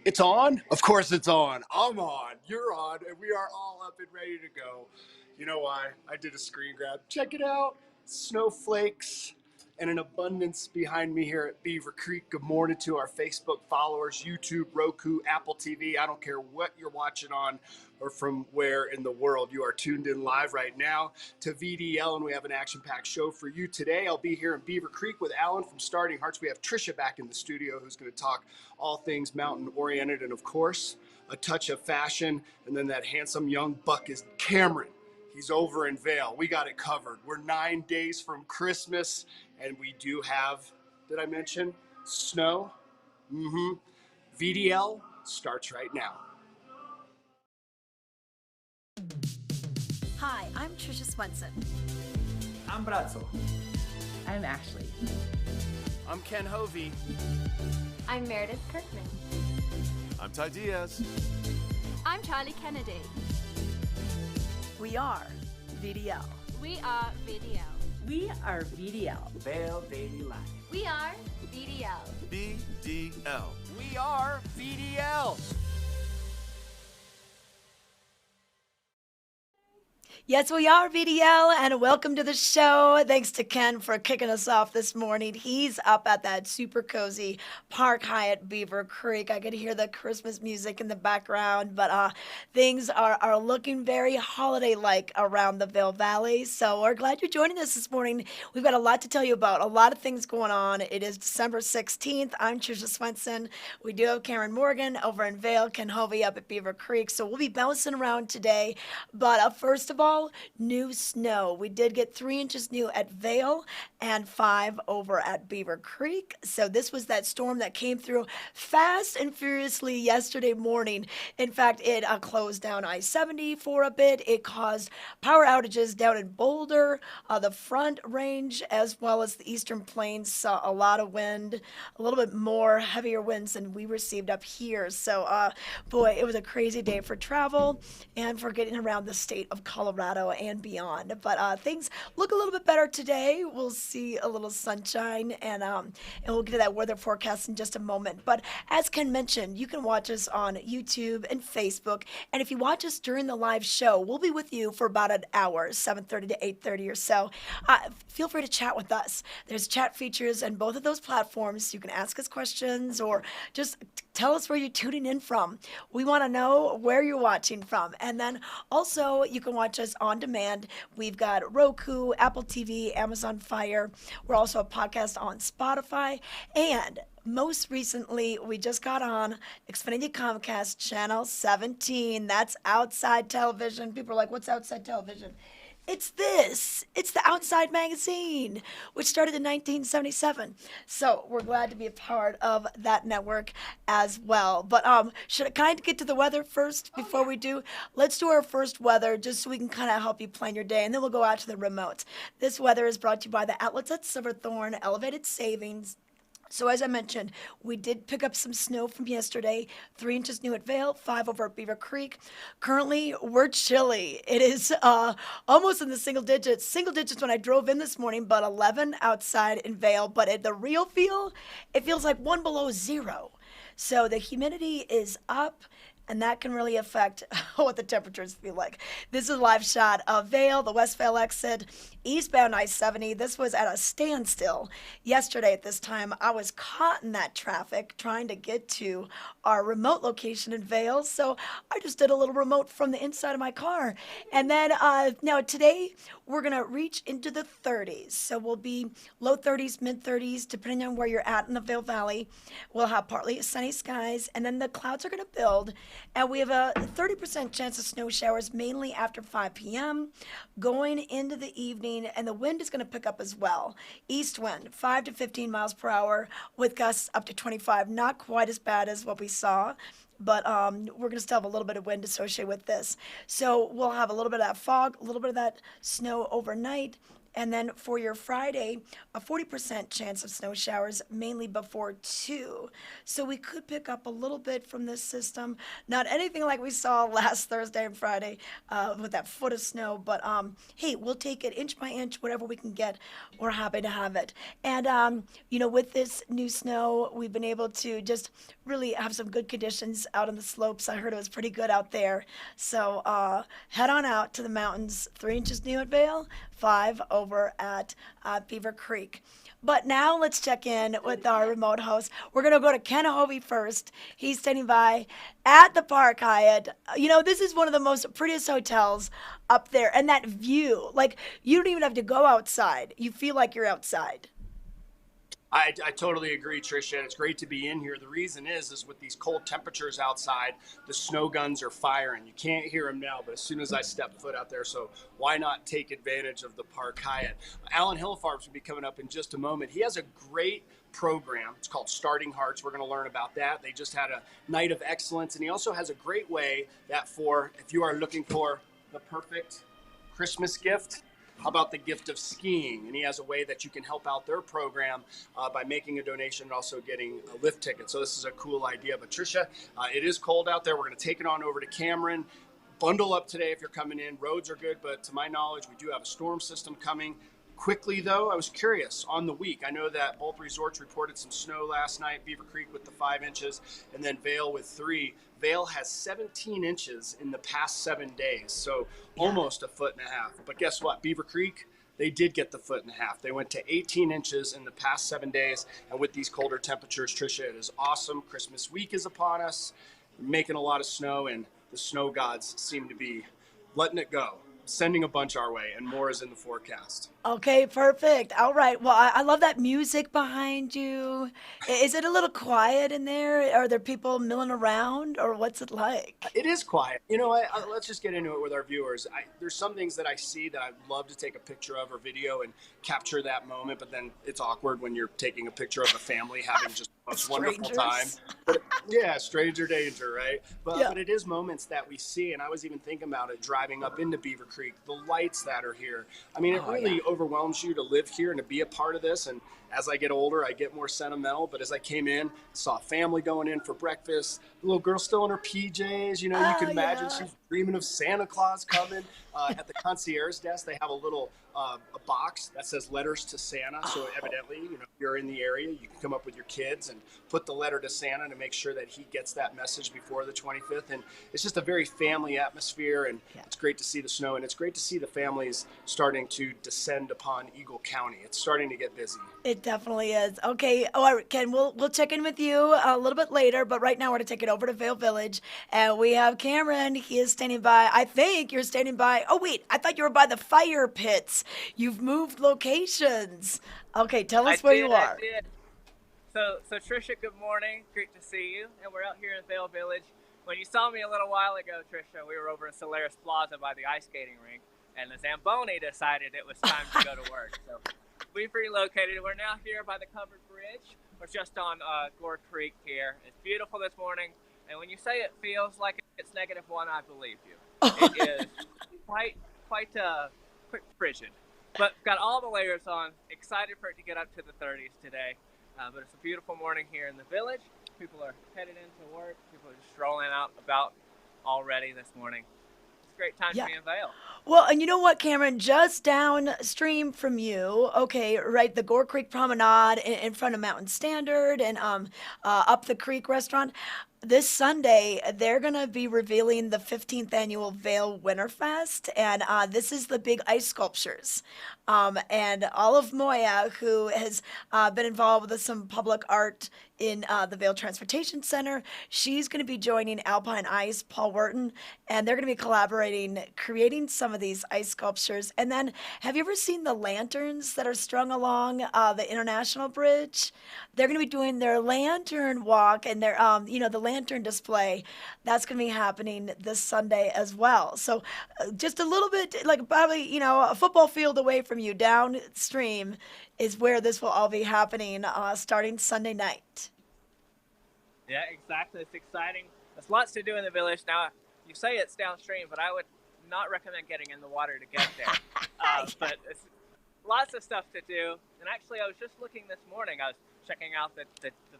It's on? Of course it's on. I'm on. You're on. And we are all up and ready to go. You know why? I did a screen grab. Check it out. Snowflakes and an abundance behind me here at Beaver Creek. Good morning to our Facebook followers, YouTube, Roku, Apple TV. I don't care what you're watching on or from where in the world. You are tuned in live right now to VDL, and we have an action-packed show for you today. I'll be here in Beaver Creek with Alan from Starting Hearts. We have Trisha back in the studio who's going to talk all things mountain-oriented and, of course, a touch of fashion. And then that handsome young buck is Cameron. He's over in Vail. We got it covered. We're 9 days from Christmas, and we do have, did I mention, snow? VDL starts right now. Hi, I'm Trisha Swenson. I'm Brazzo. I'm Ashley. I'm Ken Hoeve. I'm Meredith Kirkman. I'm Ty Diaz. I'm Charlie Kennedy. We are VDL. We are VDL. We are VDL. Vail Daily Life. We are VDL. BDL. We are VDL. Yes, we are VDL, and welcome to the show. Thanks to Ken for kicking us off this morning. He's up at that super cozy Park Hyatt Beaver Creek. I could hear the Christmas music in the background, but things are looking very holiday-like around the Vail Valley. So we're glad you're joining us this morning. We've got a lot to tell you about, a lot of things going on. It is December 16th. I'm Trisha Swenson. We do have Karen Morgan over in Vail, Ken Hoeve up at Beaver Creek. So we'll be bouncing around today. But first of all, new snow. We did get 3 inches new at Vail and 5 over at Beaver Creek. So this was that storm that came through fast and furiously yesterday morning. In fact, it closed down I-70 for a bit. It caused power outages down in Boulder, the Front Range, as well as the Eastern Plains. Saw a lot of wind, a little bit more heavier winds than we received up here. So, boy, it was a crazy day for travel and for getting around the state of Colorado and beyond. But things look a little bit better today. We'll see a little sunshine, and we'll get to that weather forecast in just a moment. But as Ken mentioned, you can watch us on YouTube and Facebook. And if you watch us during the live show, we'll be with you for about an hour, 7:30 to 8:30 or so. Feel free to chat with us. There's chat features on both of those platforms. You can ask us questions or just tell us where you're tuning in from. We want to know where you're watching from. And then also you can watch us on demand. We've got Roku, Apple TV, Amazon Fire. We're also a podcast on Spotify. And most recently, we just got on Xfinity Comcast Channel 17. That's Outside Television. People are like, what's Outside Television? It's this. It's the Outside Magazine, which started in 1977. So we're glad to be a part of that network as well. But should I kind of get to the weather first before we do? Let's do our first weather just so we can kind of help you plan your day, and then we'll go out to the remotes. This weather is brought to you by the outlets at Silverthorne, Elevated Savings. So as I mentioned, we did pick up some snow from yesterday, 3 inches new at Vail, 5 over at Beaver Creek. Currently, we're chilly. It is almost in the single digits when I drove in this morning, but 11 outside in Vail. But at the real feel, it feels like 1 below 0. So the humidity is up, and that can really affect what the temperatures feel like. This is a live shot of Vail, the West Vail exit, eastbound I-70. This was at a standstill yesterday at this time. I was caught in that traffic trying to get to our remote location in Vail, so I just did a little remote from the inside of my car. And then now today, we're going to reach into the 30s. So we'll be low 30s, mid 30s, depending on where you're at in the Vail Valley. We'll have partly sunny skies, and then the clouds are going to build. And we have a 30% chance of snow showers, mainly after 5 p.m. going into the evening, and the wind is going to pick up as well. East wind, 5 to 15 miles per hour, with gusts up to 25. Not quite as bad as what we saw, but we're going to still have a little bit of wind associated with this. So we'll have a little bit of that fog, a little bit of that snow overnight, And then for your Friday, a 40% chance of snow showers, mainly before 2. So we could pick up a little bit from this system. Not anything like we saw last Thursday and Friday with that foot of snow, but hey, we'll take it inch by inch, whatever we can get. We're happy to have it. And, with this new snow, we've been able to just really have some good conditions out on the slopes. I heard it was pretty good out there. So head on out to the mountains. 3 inches new at Vail, 5 over at Beaver Creek. But now let's check in with our remote host. We're going to go to Ken Hoeve first. He's standing by at the Park Hyatt. This is one of the most prettiest hotels up there. And that view, like, you don't even have to go outside. You feel like you're outside. I totally agree, Tricia. It's great to be in here. The reason is with these cold temperatures outside, the snow guns are firing. You can't hear them now, but as soon as I step foot out there, so why not take advantage of the Park Hyatt? Alan Hillfarb will be coming up in just a moment. He has a great program. It's called Starting Hearts. We're going to learn about that. They just had a night of excellence, and he also has a great way that if you are looking for the perfect Christmas gift, how about the gift of skiing? And he has a way that you can help out their program by making a donation and also getting a lift ticket. So this is a cool idea. But Tricia, it is cold out there. We're going to take it on over to Cameron. Bundle up today if you're coming in. Roads are good, but to my knowledge, we do have a storm system coming. Quickly, though, I was curious on the week. I know that both resorts reported some snow last night, Beaver Creek with the 5 inches, and then Vail with 3. Vail has 17 inches in the past 7 days, so almost a foot and a half. But guess what? Beaver Creek, they did get the foot and a half. They went to 18 inches in the past 7 days, and with these colder temperatures, Tricia, it is awesome. Christmas week is upon us, making a lot of snow, and the snow gods seem to be letting it go. Sending a bunch our way, and more is in the forecast. Okay, perfect. All right. Well, I love that music behind you. Is it a little quiet in there? Are there people milling around, or what's it like? It is quiet. Let's just get into it with our viewers. There's some things that I see that I'd love to take a picture of or video and capture that moment, but then it's awkward when you're taking a picture of a family having just the most wonderful time. But, yeah, stranger danger, right? But it is moments that we see, and I was even thinking about it driving up into Beaver Creek, the lights that are here. I mean, it really overwhelms you to live here and to be a part of this. And as I get older, I get more sentimental. But as I came in, saw family going in for breakfast, the little girl still in her PJs. You can imagine she's dreaming of Santa Claus coming. At the concierge desk, they have a little a box that says letters to Santa. So evidently, if you're in the area, you can come up with your kids and put the letter to Santa to make sure that he gets that message before the 25th. And it's just a very family atmosphere, and it's great to see the snow, and it's great to see the families starting to descend upon Eagle County. It's starting to get busy. It definitely is. Okay, all right, Ken, we'll check in with you a little bit later, but right now we're going to take it over to Vail Village, and we have Cameron. He is standing by. I think you're standing by. Oh, wait, I thought you were by the fire pits. You've moved locations. Okay, tell us where you are. I did. So Tricia, good morning. Great to see you. And we're out here in Vail Village. When you saw me a little while ago, Tricia, we were over in Solaris Plaza by the ice skating rink, and the Zamboni decided it was time to go to work. So we've relocated. We're now here by the covered bridge. We're just on Gore Creek here. It's beautiful this morning, and when you say it feels like it's -1, I believe you. It is quite frigid, but got all the layers on. Excited for it to get up to the 30s today. But it's a beautiful morning here in the village. People are headed into work. People are just strolling out about already this morning. It's a great time to be in Vail. Well, and you know what, Cameron? Just downstream from you, okay, right, the Gore Creek Promenade in front of Mountain Standard and up the Creek Restaurant. This Sunday, they're going to be revealing the 15th annual Vail Winterfest, and this is the big ice sculptures. And Olive Moya, who has been involved with some public art in the Vail Transportation Center, she's going to be joining Alpine Ice, Paul Wharton, and they're going to be collaborating, creating some of these ice sculptures. And then, have you ever seen the lanterns that are strung along the International Bridge? They're going to be doing their lantern walk and their, the lantern display. That's going to be happening this Sunday as well. So just a little bit, like probably, a football field away from you downstream is where this will all be happening starting Sunday night. Yeah, exactly. It's exciting. There's lots to do in the village. Now, you say it's downstream, but I would not recommend getting in the water to get there. But lots of stuff to do. And actually, I was just looking this morning. I was checking out the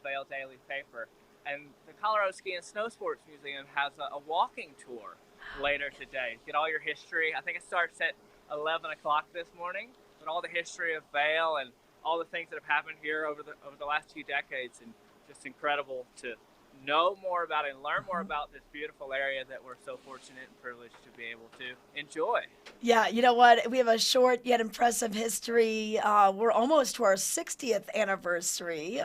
Vail Daily paper, and the Colorado Ski and Snow Sports Museum has a walking tour later today. Get all your history. I think it starts at 11 o'clock this morning, but all the history of Vail and all the things that have happened here over the last 2 decades, and just incredible to know more about it and learn more about this beautiful area that we're so fortunate and privileged to be able to enjoy. Yeah, you know what? We have a short yet impressive history. We're almost to our 60th anniversary.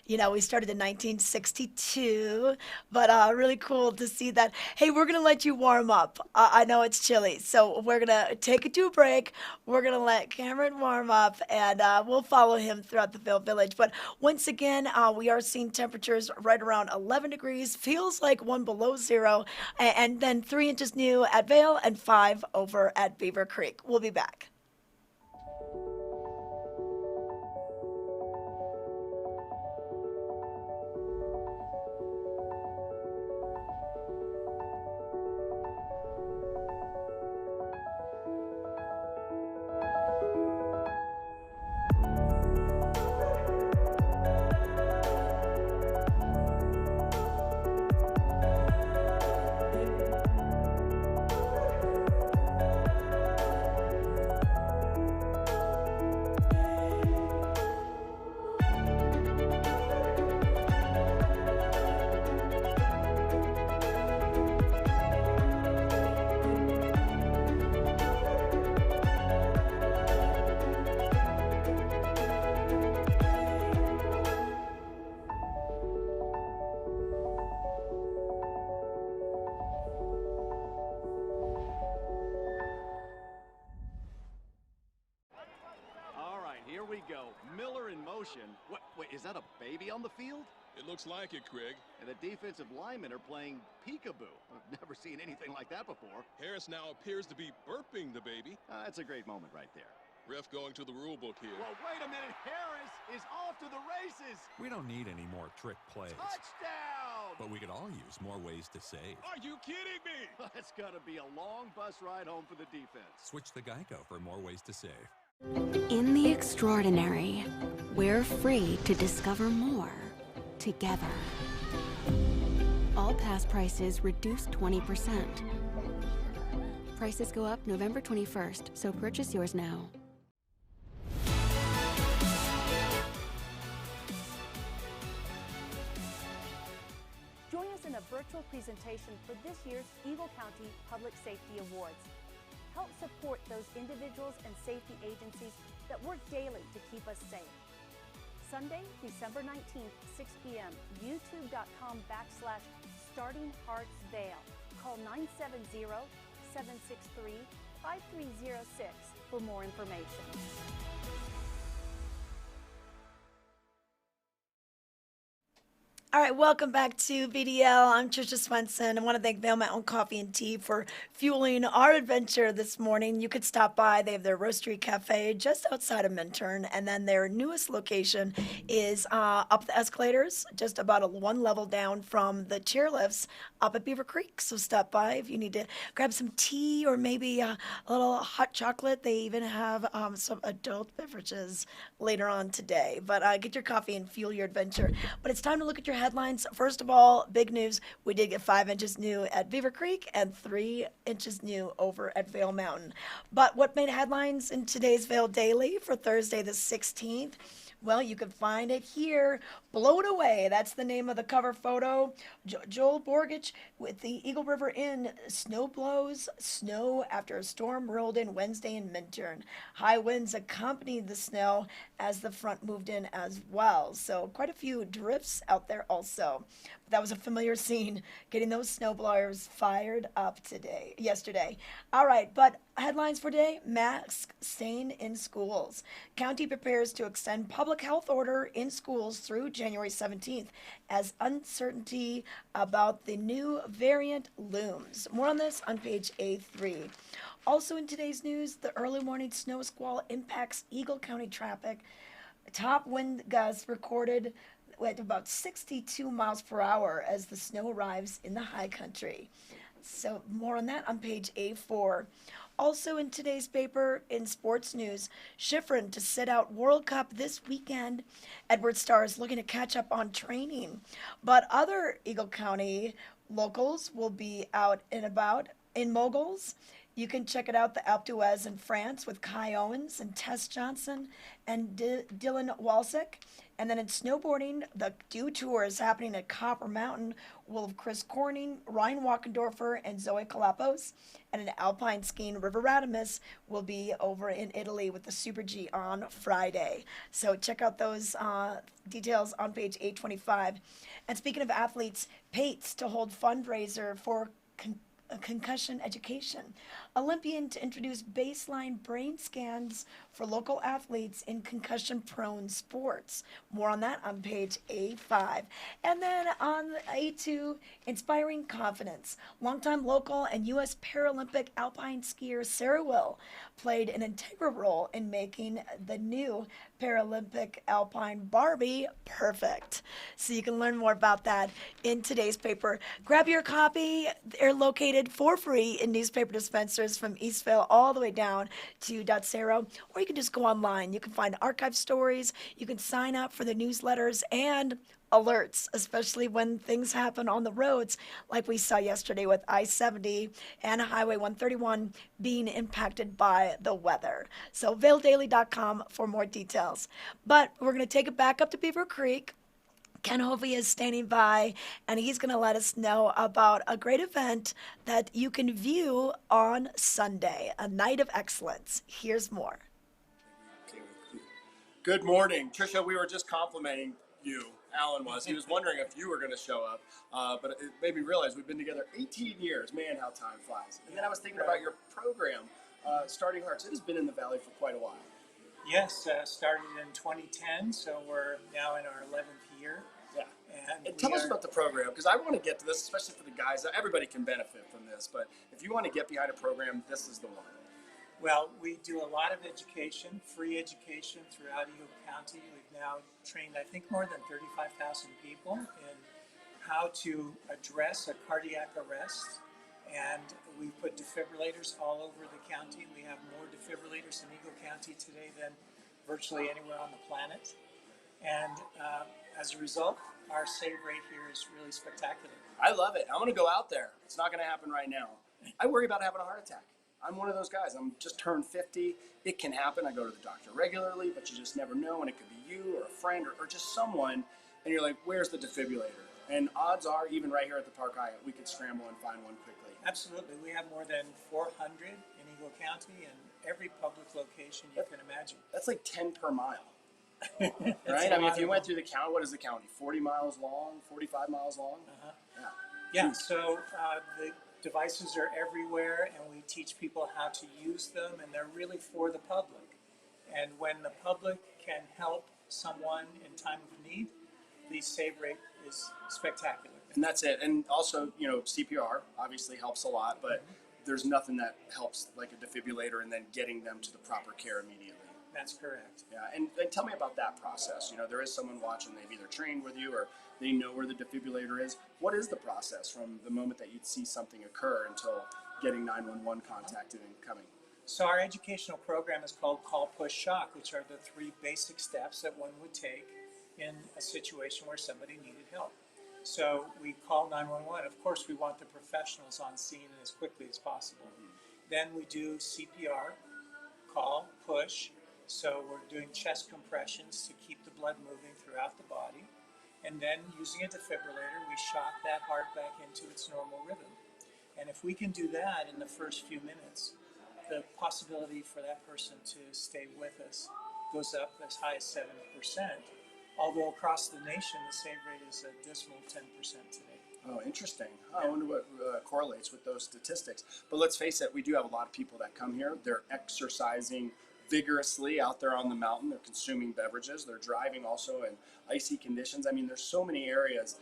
We started in 1962, but really cool to see that. Hey, we're going to let you warm up. I know it's chilly, so we're going to take it to a break. We're going to let Cameron warm up, and we'll follow him throughout the Vail Village. But once again, we are seeing temperatures right around 11 degrees, feels like 1 below zero, and then 3 inches new at Vail and 5 over at Beaver Creek. We'll be back. Here we go. Miller in motion. Wait, is that a baby on the field? It looks like it, Craig. And the defensive linemen are playing peekaboo. I've never seen anything like that before. Harris now appears to be burping the baby. That's a great moment right there. Ref going to the rule book here. Well, wait a minute. Harris is off to the races. We don't need any more trick plays. Touchdown! But we could all use more ways to save. Are you kidding me? It's going to be a long bus ride home for the defense. Switch to Geico for more ways to save. In the extraordinary, we're free to discover more together. All pass prices reduced 20%. Prices go up November 21st, so purchase yours now. Join us in a virtual presentation for this year's Eagle County Public Safety Awards. Help support those individuals and safety agencies that work daily to keep us safe. Sunday, December 19th, 6 p.m., youtube.com/StartingHeartsVail. Call 970-763-5306 for more information. All right, welcome back to VDL. I'm Trisha Swenson. I want to thank Vail Mountain Coffee and Tea for fueling our adventure this morning. You could stop by. They have their Roastery Cafe just outside of Minturn, and then their newest location is up the escalators, just about one level down from the chairlifts up at Beaver Creek. So stop by if you need to grab some tea or maybe a little hot chocolate. They even have some adult beverages later on today. But get your coffee and fuel your adventure. But it's time to look at your headlines. First of all, big news. We did get 5 inches new at Beaver Creek and 3 inches new over at Vail Mountain. But what made headlines in today's Vail Daily for Thursday the 16th? Well, you can find it here. Blown Away. That's the name of the cover photo. Joel Borgich with the Eagle River Inn. Snow blows. Snow after a storm rolled in Wednesday in Minturn. High winds accompanied the snow as the front moved in as well. So quite a few drifts out there also. But that was a familiar scene, getting those snow blowers fired up yesterday. All right, but headlines for today: mask staying in schools. County prepares to extend public health order in schools through January 17th as uncertainty about the new variant looms. More on this on page A3. Also in today's news, the early morning snow squall impacts Eagle County traffic. Top wind gusts recorded at about 62 miles per hour as the snow arrives in the high country. So more on that on page A4. Also in today's paper, in sports news, Schifrin to sit out World Cup this weekend. Edward Starr is looking to catch up on training. But other Eagle County locals will be out and about in moguls. You can check it out, the Alpe d'Huez in France with Kai Owens and Tess Johnson and Dylan Walsick. And then in snowboarding, the Dew Tour is happening at Copper Mountain. We'll have Chris Corning, Ryan Walkendorfer, and Zoe Kalapos. And in alpine skiing, River Radamus will be over in Italy with the Super G on Friday. So check out those details on page 825. And speaking of athletes, Pates to hold fundraiser for concussion education. Olympian to introduce baseline brain scans for local athletes in concussion-prone sports. More on that on page A5. And then on A2, inspiring confidence. Longtime local and U.S. Paralympic alpine skier Sarah Will played an integral role in making the new Paralympic alpine Barbie perfect. So you can learn more about that in today's paper. Grab your copy. They're located for free in newspaper dispensers from Eastville all the way down to Dotsero, or you can just go online. You can find archive stories. You can sign up for the newsletters and alerts, especially when things happen on the roads, like we saw yesterday with I-70 and Highway 131 being impacted by the weather. So ValeDaily.com for more details. But we're going to take it back up to Beaver Creek. Ken Hoeve is standing by, and he's going to let us know about a great event that you can view on Sunday, a night of excellence. Here's more. Good morning. Tricia, we were just complimenting you. Alan was. He was wondering if you were going to show up, but it made me realize we've been together 18 years. Man, how time flies. And then I was thinking about your program, Starting Hearts. It has been in the Valley for quite a while. Yes, started in 2010, so we're now in our 11th year. Yeah. And tell us about the program, because I want to get to this, especially for the guys. Everybody can benefit from this, but if you want to get behind a program, this is the one. Well, we do a lot of education, free education throughout Eagle County. We've now trained, I think, more than 35,000 people in how to address a cardiac arrest. And we've put defibrillators all over the county. We have more defibrillators in Eagle County today than virtually anywhere on the planet. And as a result, our save rate here is really spectacular. I love it. I'm going to go out there. It's not going to happen right now. I worry about having a heart attack. I'm one of those guys. I'm just turned 50. It can happen. I go to the doctor regularly, but you just never know. And it could be you or a friend or just someone. And you're like, where's the defibrillator? And odds are, even right here at the Park Hyatt, we could scramble and find one quickly. Absolutely. We have more than 400 in Eagle County and every public location you can imagine. That's like 10 per mile. Right? I mean, if you went through the county, what is the county? 40 miles long, 45 miles long? Uh-huh. Yeah, so the devices are everywhere, and we teach people how to use them, and they're really for the public. And when the public can help someone in time of need, the save rate is spectacular. And that's it. And also, you know, CPR obviously helps a lot, but there's nothing that helps like a defibrillator and then getting them to the proper care immediately. That's correct. Yeah, and tell me about that process. You know, there is someone watching, they've either trained with you or they know where the defibrillator is. What is the process from the moment that you'd see something occur until getting 911 contacted and coming? So our educational program is called Call, Push, Shock, which are the 3 basic steps that one would take in a situation where somebody needed help. So we call 911. Of course, we want the professionals on scene as quickly as possible. Then we do CPR, call, push. So we're doing chest compressions to keep the blood moving throughout the body. And then using a defibrillator, we shock that heart back into its normal rhythm. And if we can do that in the first few minutes, the possibility for that person to stay with us goes up as high as 70%. Although across the nation, the save rate is a dismal 10% today. Oh, interesting. I wonder what correlates with those statistics. But let's face it, we do have a lot of people that come here. They're exercising vigorously out there on the mountain. They're consuming beverages. They're driving also in icy conditions. I mean, there's so many areas.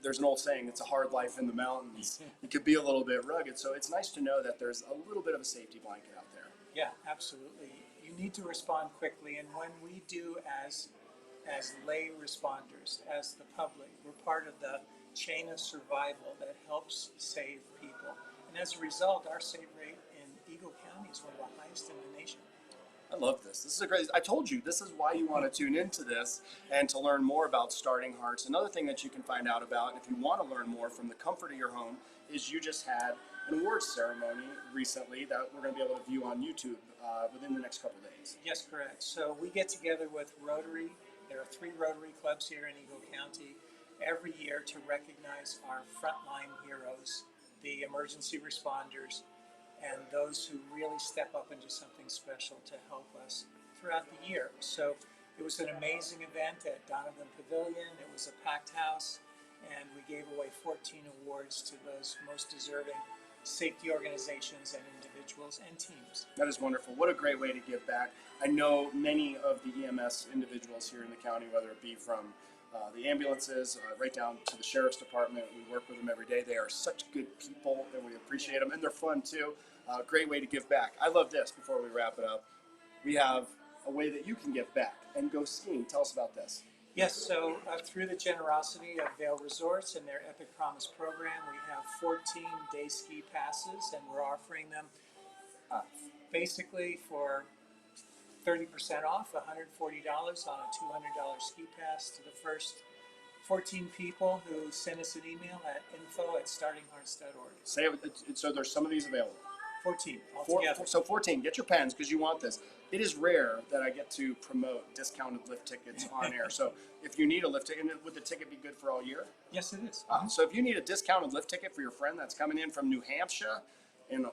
There's an old saying, it's a hard life in the mountains. It could be a little bit rugged. So it's nice to know that there's a little bit of a safety blanket out there. Yeah, absolutely. You need to respond quickly. And when we do as lay responders, as the public, we're part of the chain of survival that helps save people. And And as a result, our save rate in Eagle County is one of the highest in the nation. I love this. This is a great, I told you, this is why you want to tune into this and to learn more about Starting Hearts. Another thing that you can find out about, if you want to learn more from the comfort of your home, is you just had an awards ceremony recently that we're going to be able to view on YouTube within the next couple days. Yes, correct. So we get together with Rotary. There are 3 Rotary clubs here in Eagle County every year to recognize our frontline heroes, the emergency responders, and those who really step up and do something special to help us throughout the year. So it was an amazing event at Donovan Pavilion. It was a packed house, and we gave away 14 awards to those most deserving safety organizations and individuals and teams. That is wonderful. What a great way to give back. I know many of the EMS individuals here in the county, whether it be from the ambulances, right down to the sheriff's department. We work with them every day. They are such good people, and we appreciate them, and they're fun too. Great way to give back. I love this. Before we wrap it up, we have a way that you can give back and go skiing. Tell us about this. Yes, so through the generosity of Vail Resorts and their Epic Promise program, we have 14 day ski passes, and we're offering them basically for 30% off, $140 on a $200 ski pass to the first 14 people who send us an email at info@startinghearts.org. Say it, so there's some of these available. 14 altogether. So 14, get your pens because you want this. It is rare that I get to promote discounted lift tickets on air. So if you need a lift ticket, would the ticket be good for all year? Yes, it is. So if you need a discounted lift ticket for your friend that's coming in from New Hampshire, in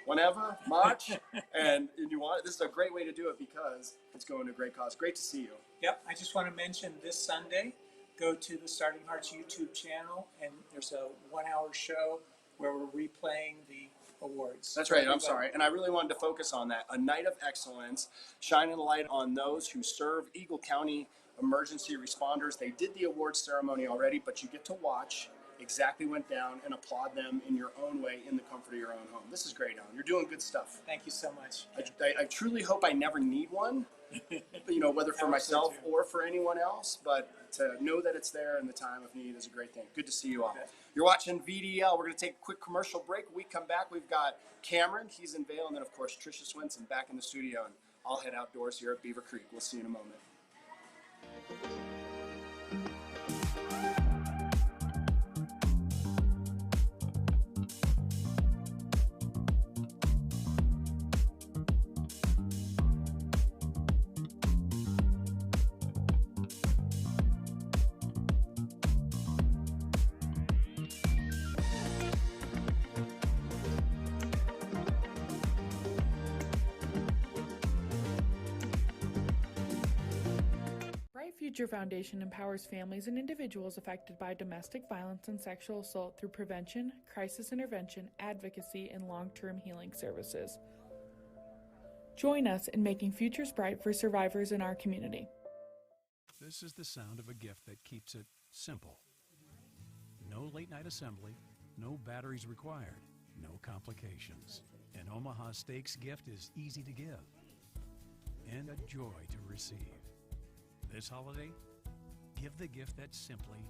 whenever, March, and you want it, this is a great way to do it because it's going to a great cause. Great to see you. Yep, I just want to mention this Sunday, go to the Starting Hearts YouTube channel, and there's a 1-hour show where we're replaying the awards. That's right, I'm sorry. And I really wanted to focus on that. A night of excellence, shining a light on those who serve Eagle County emergency responders. They did the awards ceremony already, but you get to watch exactly went down and applaud them in your own way in the comfort of your own home. This is great, Alan. You're doing good stuff. Thank you so much. I truly hope I never need one, whether for myself or for anyone else, but to know that it's there in the time of need is a great thing. Good to see you all. You're watching VDL. We're going to take a quick commercial break. When we come back, we've got Cameron. He's in Vail, and then, of course, Tricia Swinson back in the studio, and I'll head outdoors here at Beaver Creek. We'll see you in a moment. Future Foundation empowers families and individuals affected by domestic violence and sexual assault through prevention, crisis intervention, advocacy, and long-term healing services. Join us in making futures bright for survivors in our community. This is the sound of a gift that keeps it simple. No late-night assembly, no batteries required, no complications. An Omaha Steaks gift is easy to give and a joy to receive. This holiday, give the gift that's simply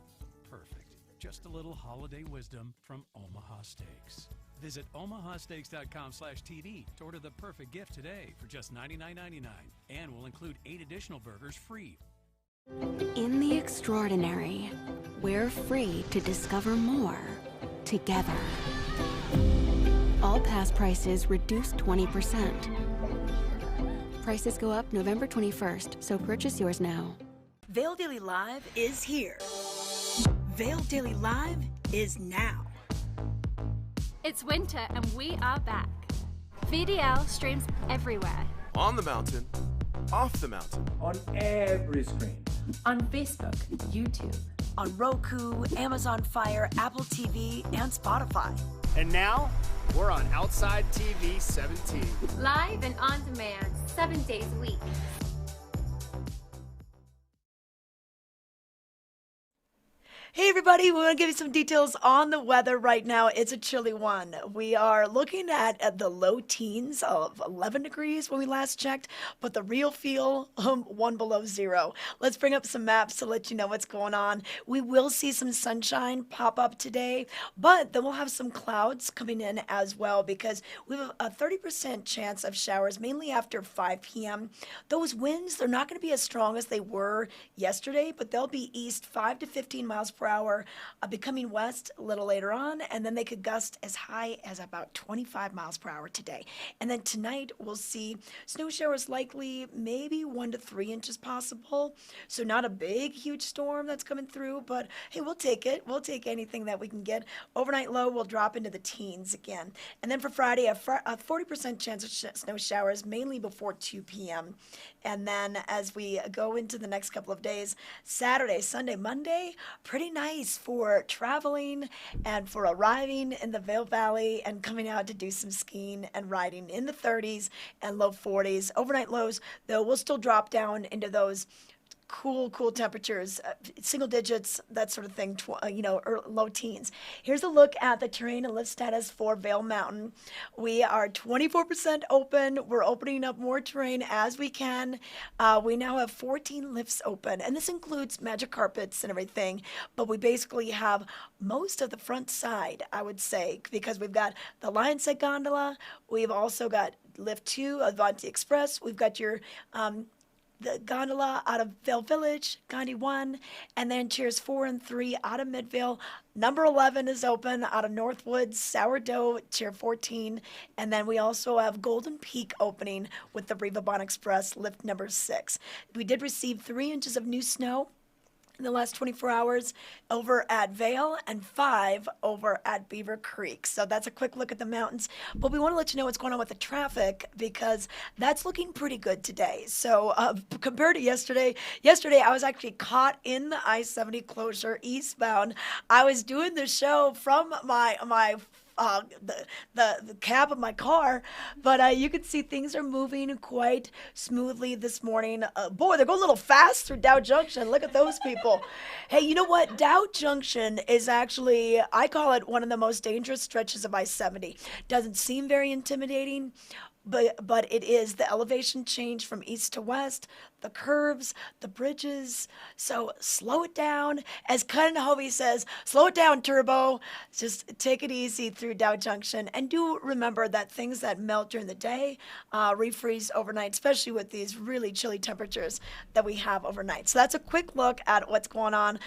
perfect. Just a little holiday wisdom from Omaha Steaks. Visit omahasteaks.com/TV to order the perfect gift today for just $99.99, and we'll include 8 additional burgers free. In the extraordinary, we're free to discover more together. All pass prices reduced 20%. Prices go up November 21st, so purchase yours now. Vail Daily Live is here. Vail Daily Live is now. It's winter and we are back. VDL streams everywhere. On the mountain, off the mountain. On every screen. On Facebook, YouTube. On Roku, Amazon Fire, Apple TV, and Spotify. And now, we're on Outside TV 17. Live and on demand, 7 days a week. Hey everybody, we want to give you some details on the weather right now. It's a chilly one. We are looking at the low teens of 11 degrees when we last checked, but the real feel, 1 below 0. Let's bring up some maps to let you know what's going on. We will see some sunshine pop up today, but then we'll have some clouds coming in as well because we have a 30% chance of showers, mainly after 5 p.m. Those winds, they're not going to be as strong as they were yesterday, but they'll be east 5 to 15 miles per hour, becoming west a little later on, and then they could gust as high as about 25 miles per hour today. And then tonight we'll see snow showers likely, maybe 1 to 3 inches possible. So not a big, huge storm that's coming through, but hey, we'll take it. We'll take anything that we can get. Overnight low will drop into the teens again. And then for Friday, a 40% chance of snow showers, mainly before 2 p.m. And then as we go into the next couple of days, Saturday, Sunday, Monday, pretty nice for traveling and for arriving in the Vail Valley and coming out to do some skiing and riding in the 30s and low 40s. Overnight lows, though, will still drop down into those cool temperatures, single digits, that sort of thing, low teens. Here's a look at the terrain and lift status for Vail Mountain. We are 24% open. We're opening up more terrain as we can. We now have 14 lifts open, and this includes magic carpets and everything, but we basically have most of the front side, I would say, because we've got the Lion's Head gondola. We've also got lift 2, Avanti Express. We've got your the gondola out of Vail Village, Gandhi 1, and then tiers 4 and 3 out of Midvale. Number 11 is open out of Northwoods, Sourdough, tier 14, and then we also have Golden Peak opening with the Riva Bon Express, lift number 6. We did receive 3 inches of new snow in the last 24 hours over at Vail and 5 over at Beaver Creek. So that's a quick look at the mountains. But we want to let you know what's going on with the traffic because that's looking pretty good today. So compared to yesterday I was actually caught in the I-70 closure eastbound. I was doing the show from my the cab of my car, but you can see things are moving quite smoothly this morning. Boy, they're going a little fast through Dow Junction. Look at those people. Hey, you know what? Dow Junction is actually, I call it one of the most dangerous stretches of I-70. Doesn't seem very intimidating, but it is the elevation change from east to west, the curves, the bridges. So slow it down. As Ken Hoeve says, slow it down, turbo. Just take it easy through Dow Junction. And do remember that things that melt during the day refreeze overnight, especially with these really chilly temperatures that we have overnight. So that's a quick look at what's going on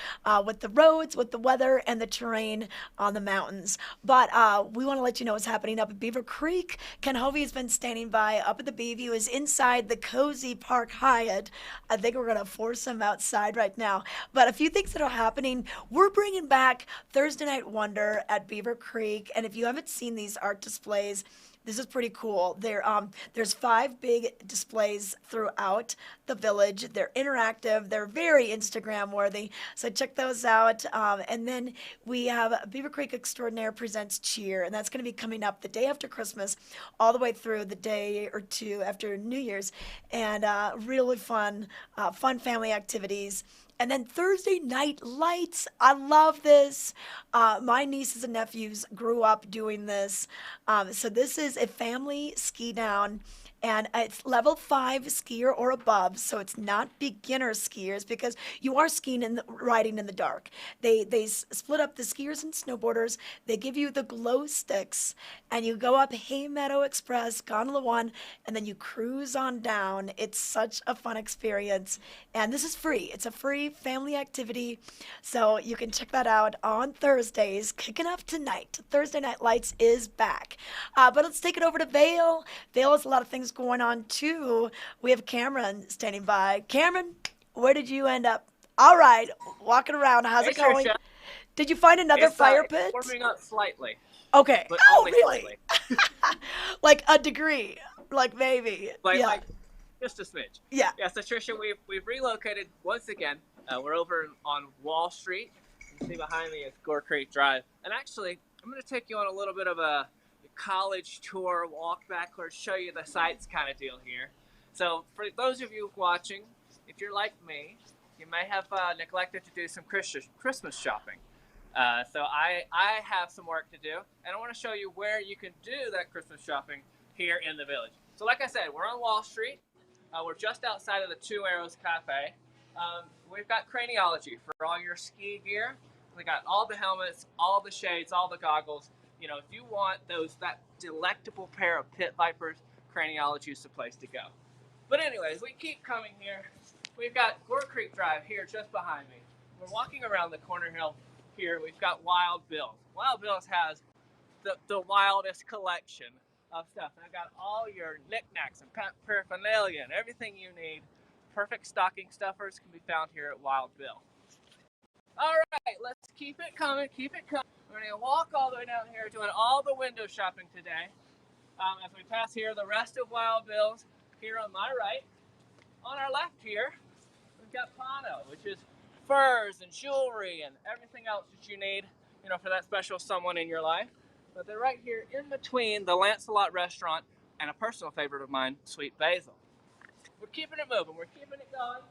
with the roads, with the weather, and the terrain on the mountains. But we want to let you know what's happening up at Beaver Creek. Ken Hoeve has been standing by up at the Beeview, is inside the cozy Park Hyatt. I think we're going to force him outside right now. But a few things that are happening. We're bringing back Thursday Night Wonder at Beaver Creek. And if you haven't seen these art displays, this is pretty cool. There's 5 big displays throughout the village. They're interactive. They're very Instagram worthy. So check those out. And then we have Beaver Creek Extraordinaire Presents Cheer, and that's going to be coming up the day after Christmas, all the way through the day or two after New Year's, and really fun family activities. And then Thursday night lights. I love this. My nieces and nephews grew up doing this. So this is a family ski down. And it's level 5 skier or above, so it's not beginner skiers because you are skiing and riding in the dark. They split up the skiers and snowboarders. They give you the glow sticks, and you go up Hay Meadow Express, Gondola 1, and then you cruise on down. It's such a fun experience, and this is free. It's a free family activity, so you can check that out on Thursdays. Kicking off tonight. Thursday Night Lights is back. But let's take it over to Vail. Vail has a lot of things going on too. We have Cameron standing by. Cameron, where did you end up? All right, walking around. How's it going? Trisha. Did you find another fire pit? It's warming up slightly. Okay. But Oh, only really? slightly. Like a degree, like maybe. Yeah. Like just a smidge. Yeah. Yeah. So Trisha, we've relocated once again. We're over on Wall Street. You can see behind me is Gore Creek Drive. And actually, I'm going to take you on a little bit of a college tour, walk backwards, show you the sights kind of deal here. So for those of you watching, if you're like me, you may have neglected to do some Christmas shopping. So I have some work to do, and I want to show you where you can do that Christmas shopping here in the village. So like I said, we're on Wall Street. We're just outside of the Two Arrows Cafe. We've got craniology for all your ski gear. We got all the helmets, all the shades, all the goggles. You know, if you want that delectable pair of pit vipers, craniology is the place to go. But anyways, we keep coming here. We've got Gore Creek Drive here just behind me. We're walking around the corner hill here. We've got Wild Bill's. Wild Bill's has the wildest collection of stuff. I've got all your knickknacks and paraphernalia and everything you need. Perfect stocking stuffers can be found here at Wild Bill. All right, let's keep it coming, keep it coming. We're gonna walk all the way down here, doing all the window shopping today. As we pass here, the rest of Wild Bill's here on my right. On our left here, we've got Pano, which is furs and jewelry and everything else that you need, you know, for that special someone in your life. But they're right here in between the Lancelot restaurant and a personal favorite of mine, Sweet Basil. We're keeping it moving, we're keeping it going.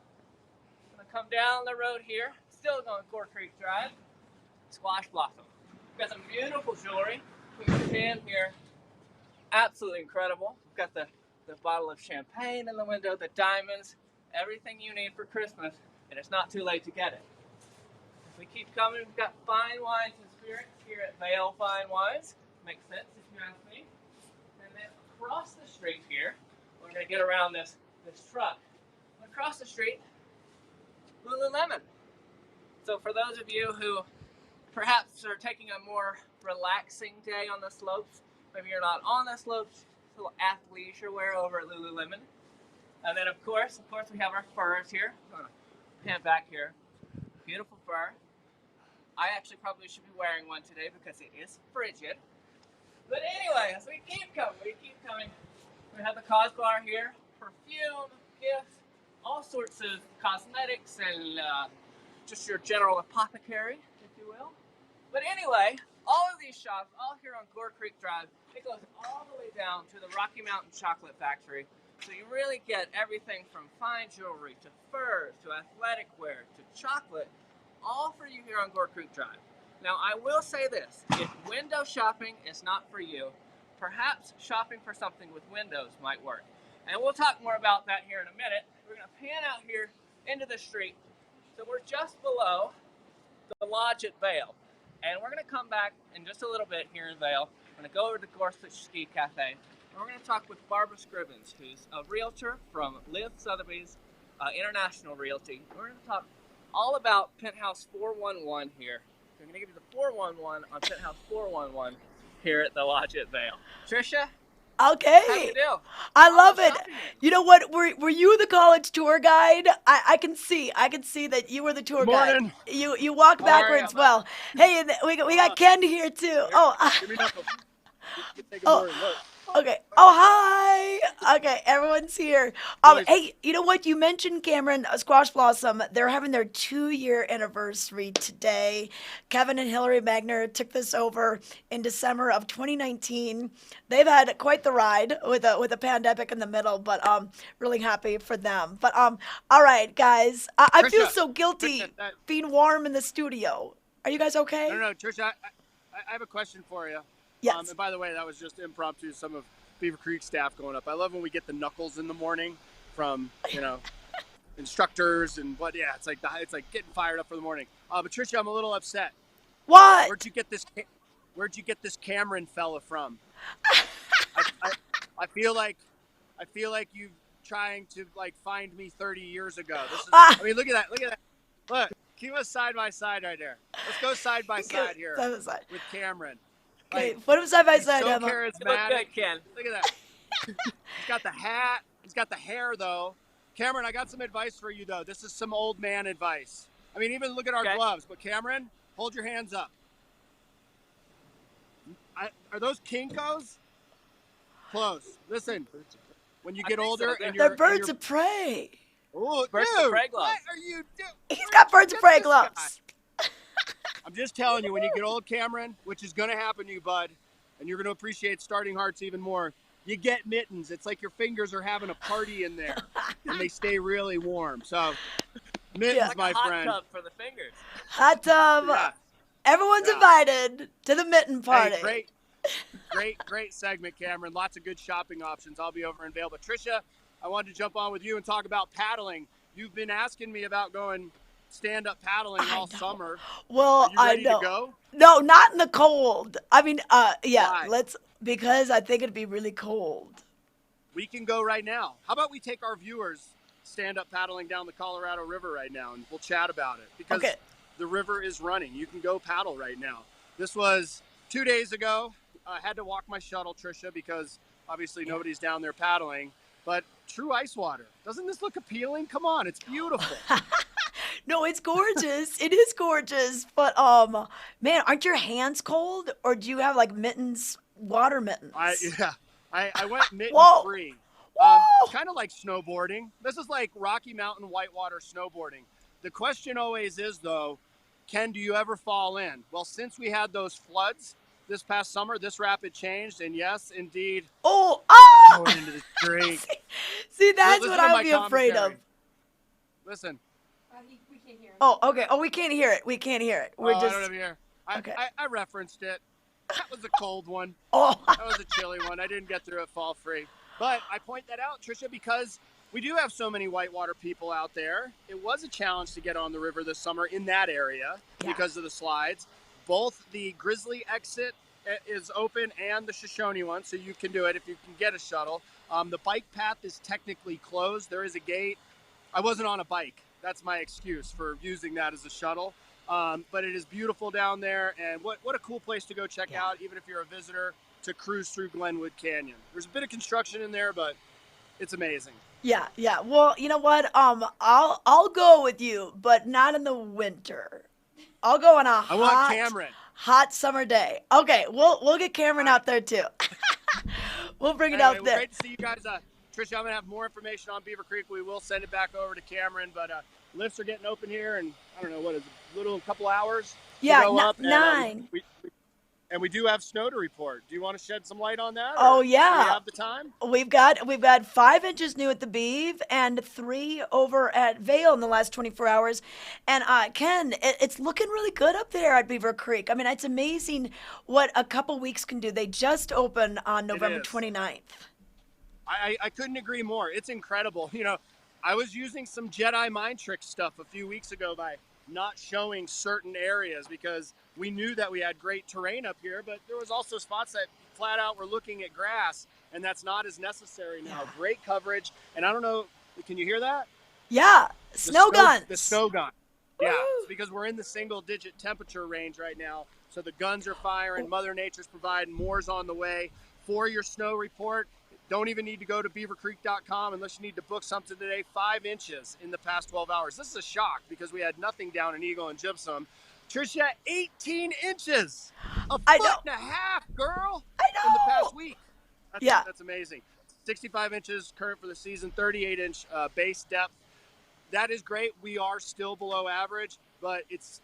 Gonna come down the road here, still going Gore Creek Drive, Squash Blossom. We've got some beautiful jewelry. We can see in here, absolutely incredible. We've got the bottle of champagne in the window, the diamonds, everything you need for Christmas, and it's not too late to get it. If we keep coming, we've got fine wines and spirits here at Vail Fine Wines. Makes sense if you ask me. And then across the street here, we're going to get around this truck. Across the street, Lululemon. So for those of you who perhaps are taking a more relaxing day on the slopes, maybe you're not on the slopes, a little athleisure wear over at Lululemon. And then of course we have our furs here. I'm going to pan back here. Beautiful fur. I actually probably should be wearing one today because it is frigid. But anyway, as we keep coming, we have the Cos Bar here. Perfume, gifts, all sorts of cosmetics and just your general apothecary, if you will. But anyway, all of these shops, all here on Gore Creek Drive, it goes all the way down to the Rocky Mountain Chocolate Factory. So you really get everything from fine jewelry to furs to athletic wear to chocolate, all for you here on Gore Creek Drive. Now I will say this, if window shopping is not for you, perhaps shopping for something with windows might work. And we'll talk more about that here in a minute. We're going to pan out here into the street. So we're just below the Lodge at Vail. And we're going to come back in just a little bit here in Vail. We're going to go over to Gorsuch Cafe. And we're going to talk with Barbara Scrivens, who's a realtor from LIV Sotheby's International Realty. We're going to talk all about Penthouse 411 here. So I'm going to give you the 411 on Penthouse 411 here at the Lodge at Vail. Trisha? Okay. How you do? I love it. You know what? Were you the college tour guide? I can see that you were the tour guide. You walk backwards well. Hey, and we got Ken here too. Okay. Oh, hi. Okay, everyone's here. Hey, you know what? You mentioned Cameron Squash Blossom. They're having their 2-year anniversary today. Kevin and Hillary Magner took this over in December of 2019. They've had quite the ride with a pandemic in the middle, but really happy for them. But all right, guys, I feel so guilty being warm in the studio. Are you guys okay? No, Trisha, I have a question for you. Yes. And by the way, that was just impromptu, some of Beaver Creek staff going up. I love when we get the knuckles in the morning from, instructors and what. Yeah, it's like getting fired up for the morning. But Trisha, I'm a little upset. What? Where'd you get this Cameron fella from? I feel like you trying to find me 30 years ago. I mean, look at that. Look, keep us side by side right there. Let's go side by side here with Cameron. Okay, put him side by side, so Emma. charismatic. You look good, Ken. Look at that. He's got the hat. He's got the hair, though. Cameron, I got some advice for you, though. This is some old man advice. I mean, even look at our gloves. But Cameron, hold your hands up. Are those Kinkos? Close. Listen, when you get older and they're birds of prey. Oh, birds dude, of prey gloves. What are you doing? He's got birds of prey gloves. I'm just telling you, when you get old, Cameron, which is going to happen to you, bud, and you're going to appreciate starting hearts even more, you get mittens. It's like your fingers are having a party in there, and they stay really warm. So Mittens, Like my a hot friend. tub for the fingers. Hot tub. Yeah. Everyone's invited to the mitten party. Hey, great segment, Cameron. Lots of good shopping options. I'll be over in Vail. But Tricia, I wanted to jump on with you and talk about paddling. You've been asking me about going stand-up paddling all summer. Well, Are you ready I know. to go? No, not in the cold. I mean, yeah, Why? because I think it'd be really cold. We can go right now. How about we take our viewers stand-up paddling down the Colorado River right now, and we'll chat about it because the river is running. You can go paddle right now. This was 2 days ago. I had to walk my shuttle, Tricia, because obviously nobody's down there paddling. But true ice water. Doesn't this look appealing? Come on, it's beautiful. No, it's gorgeous. It is gorgeous. But man, aren't your hands cold, or do you have like mittens, water mittens? I went mitten free. Kind of like snowboarding. This is like Rocky Mountain whitewater snowboarding. The question always is, though, Ken, do you ever fall in? Well, since we had those floods this past summer, this rapid changed, and yes, indeed. Going into the drink. See, that's Listen what to I my would be afraid of. commentary. Listen. We can't hear it. Oh, okay. Oh, we can't hear it. We can't hear it. We're I just. don't have here. I referenced it. That was a cold one. Oh. That was a chilly one. I didn't get through it fall free. But I point that out, Tricia, because we do have so many whitewater people out there. It was a challenge to get on the river this summer in that area because of the slides. Both the Grizzly exit is open and the Shoshone one, so you can do it if you can get a shuttle. The bike path is technically closed. There is a gate. I wasn't on a bike. That's my excuse for using that as a shuttle. But it is beautiful down there, and what a cool place to go check out, even if you're a visitor, to cruise through Glenwood Canyon. There's a bit of construction in there, but it's amazing. Yeah. Well, you know what? I'll go with you, but not in the winter. I'll go on a hot summer day. Okay, we'll get Cameron out there too. We'll bring it out there. Great to see you guys. Tricia, I'm gonna have more information on Beaver Creek. We will send it back over to Cameron, but lifts are getting open here, and I don't know what is it, a couple hours. Yeah, up, 9. And we do have snow to report. Do you want to shed some light on that? Oh yeah. Do we have the time? We've got 5 inches new at the Beaver and 3 over at Vail in the last 24 hours. And Ken, it's looking really good up there at Beaver Creek. I mean, it's amazing what a couple weeks can do. They just opened on November 29th. I couldn't agree more. It's incredible. You know, I was using some Jedi mind trick stuff a few weeks ago by not showing certain areas because we knew that we had great terrain up here, but there was also spots that flat out were looking at grass, and that's not as necessary now. Yeah. Great coverage, and I don't know, can you hear that? Yeah, snow guns. The snow gun. Woo! Yeah, it's because we're in the single-digit temperature range right now, so the guns are firing, Mother Nature's providing, more's on the way. For your snow report, don't even need to go to beavercreek.com unless you need to book something today. 5 inches in the past 12 hours. This is a shock because we had nothing down in Eagle and Gypsum. Tricia, 18 inches. A foot and a half, girl. I know. In the past week. That's amazing. 65 inches current for the season, 38-inch base depth. That is great. We are still below average, but it's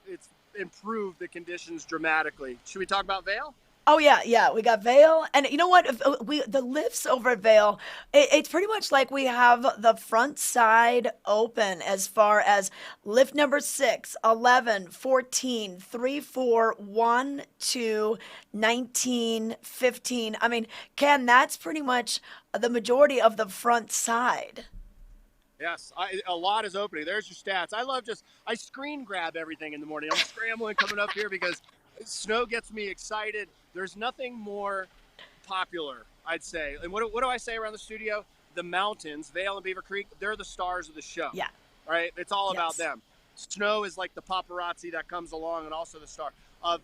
improved the conditions dramatically. Should we talk about Vail? Oh yeah, we got Vail, and you know what? The lifts over at Vail, it's pretty much like we have the front side open as far as lift number 6, 11, 14, 3, 4, 1, 2, 19, 15. I mean, Ken, that's pretty much the majority of the front side. Yes, a lot is opening. There's your stats. I screen grab everything in the morning. I'm scrambling coming up here because snow gets me excited. There's nothing more popular, I'd say. And what do I say around the studio? The mountains, Vail and Beaver Creek, they're the stars of the show. Yeah. Right? It's all about them. Snow is like the paparazzi that comes along and also the star.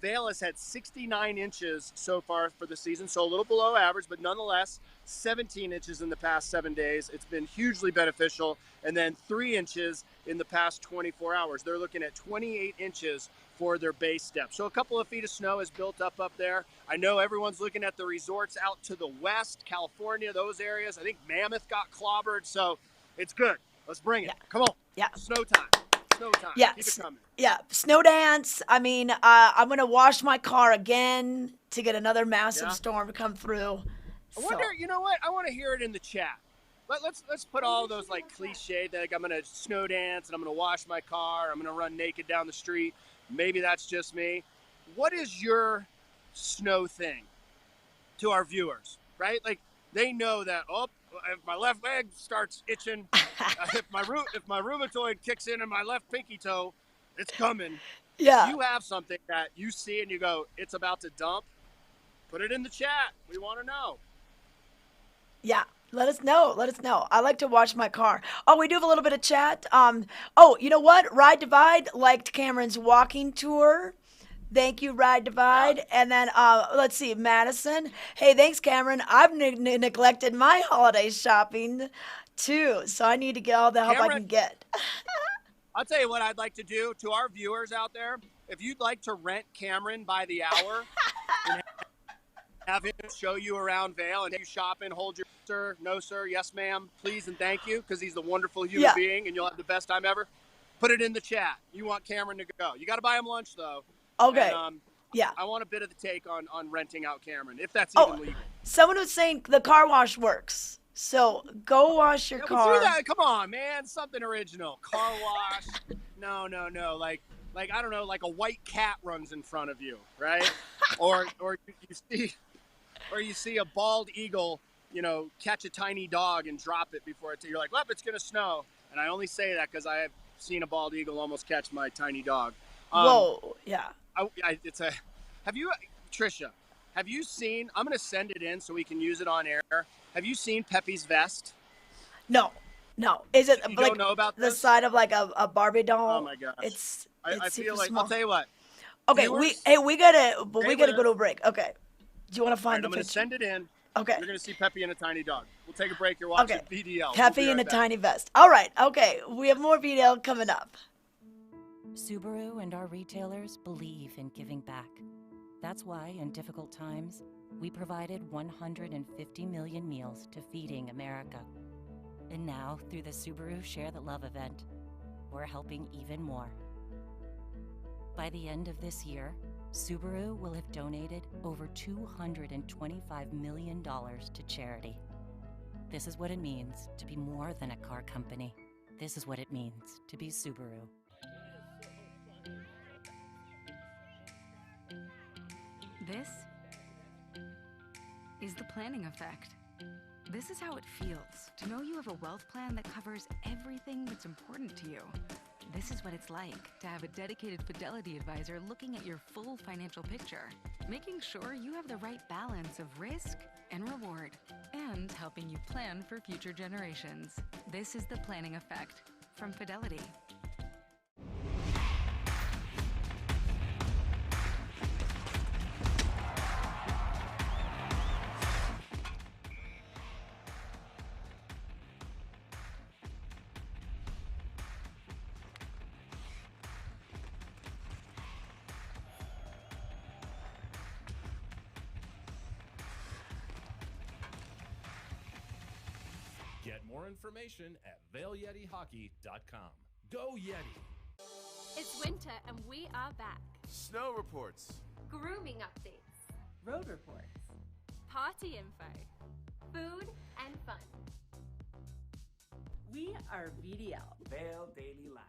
Vail has had 69 inches so far for the season, so a little below average, but nonetheless, 17 inches in the past 7 days. It's been hugely beneficial. And then 3 inches in the past 24 hours. They're looking at 28 inches for their base step. So a couple of feet of snow is built up there. I know everyone's looking at the resorts out to the west, California, those areas. I think Mammoth got clobbered, so it's good. Let's bring it. Come on. Yeah. Snow time. Snow time. Yeah. Keep it coming. Yeah. Snow dance. I mean, I'm going to wash my car again to get another massive storm to come through. I wonder, you know what? I want to hear it in the chat. let's put all those like cliche, like I'm gonna snow dance and I'm gonna wash my car, I'm gonna run naked down the street. Maybe that's just me. What is your snow thing to our viewers, right? Like they know that, oh, if my left leg starts itching, if my rheumatoid kicks in my left pinky toe, it's coming. Yeah. If you have something that you see and you go, it's about to dump, put it in the chat. We want to know. Yeah. Let us know. Let us know. I like to wash my car. Oh, we do have a little bit of chat. You know what? Ride Divide liked Cameron's walking tour. Thank you, Ride Divide. And then let's see, Madison. Hey, thanks, Cameron. I've neglected my holiday shopping too, so I need to get all the help I can get. I'll tell you what I'd like to do to our viewers out there. If you'd like to rent Cameron by the hour and have him show you around Vail and you shopping, hold your sir, no sir, yes ma'am, please and thank you, because he's a wonderful human being and you'll have the best time ever. Put it in the chat. You want Cameron to go. You got to buy him lunch though. Okay. And, yeah. I want a bit of the take on renting out Cameron, if that's even legal. Someone was saying the car wash works. So go wash your car. Come on, man. Something original. Car wash. No. Like I don't know, like a white cat runs in front of you, right? or you see a bald eagle, catch a tiny dog and drop it before you're like, well, it's gonna snow. And I only say that because I have seen a bald eagle almost catch my tiny dog. Whoa, yeah. Trisha, have you seen, I'm going to send it in so we can use it on air. Have you seen Pepe's vest? No. Is it you like don't know about the this? side of like a Barbie doll? Oh my gosh. It's I super feel like, small. I'll tell you what. Okay, Viewers, we gotta go to a break. Okay. Do you want to find the I'm going picture? to send it in. Okay. You're going to see Pepe and a tiny dog. We'll take a break. You're watching VDL. Pepe in a tiny vest. All right. Okay. We have more VDL coming up. Subaru and our retailers believe in giving back. That's why, in difficult times, we provided 150 million meals to Feeding America. And now, through the Subaru Share the Love event, we're helping even more. By the end of this year, Subaru will have donated over $225 million to charity. This is what it means to be more than a car company. This is what it means to be Subaru. This is the planning effect. This is how it feels to know you have a wealth plan that covers everything that's important to you. This is what it's like to have a dedicated Fidelity advisor looking at your full financial picture, making sure you have the right balance of risk and reward, and helping you plan for future generations. This is the planning effect from Fidelity. Get more information at VailYetiHockey.com. Go Yeti! It's winter and we are back. Snow reports. Grooming updates. Road reports. Party info. Food and fun. We are VDL, Vail Daily Live.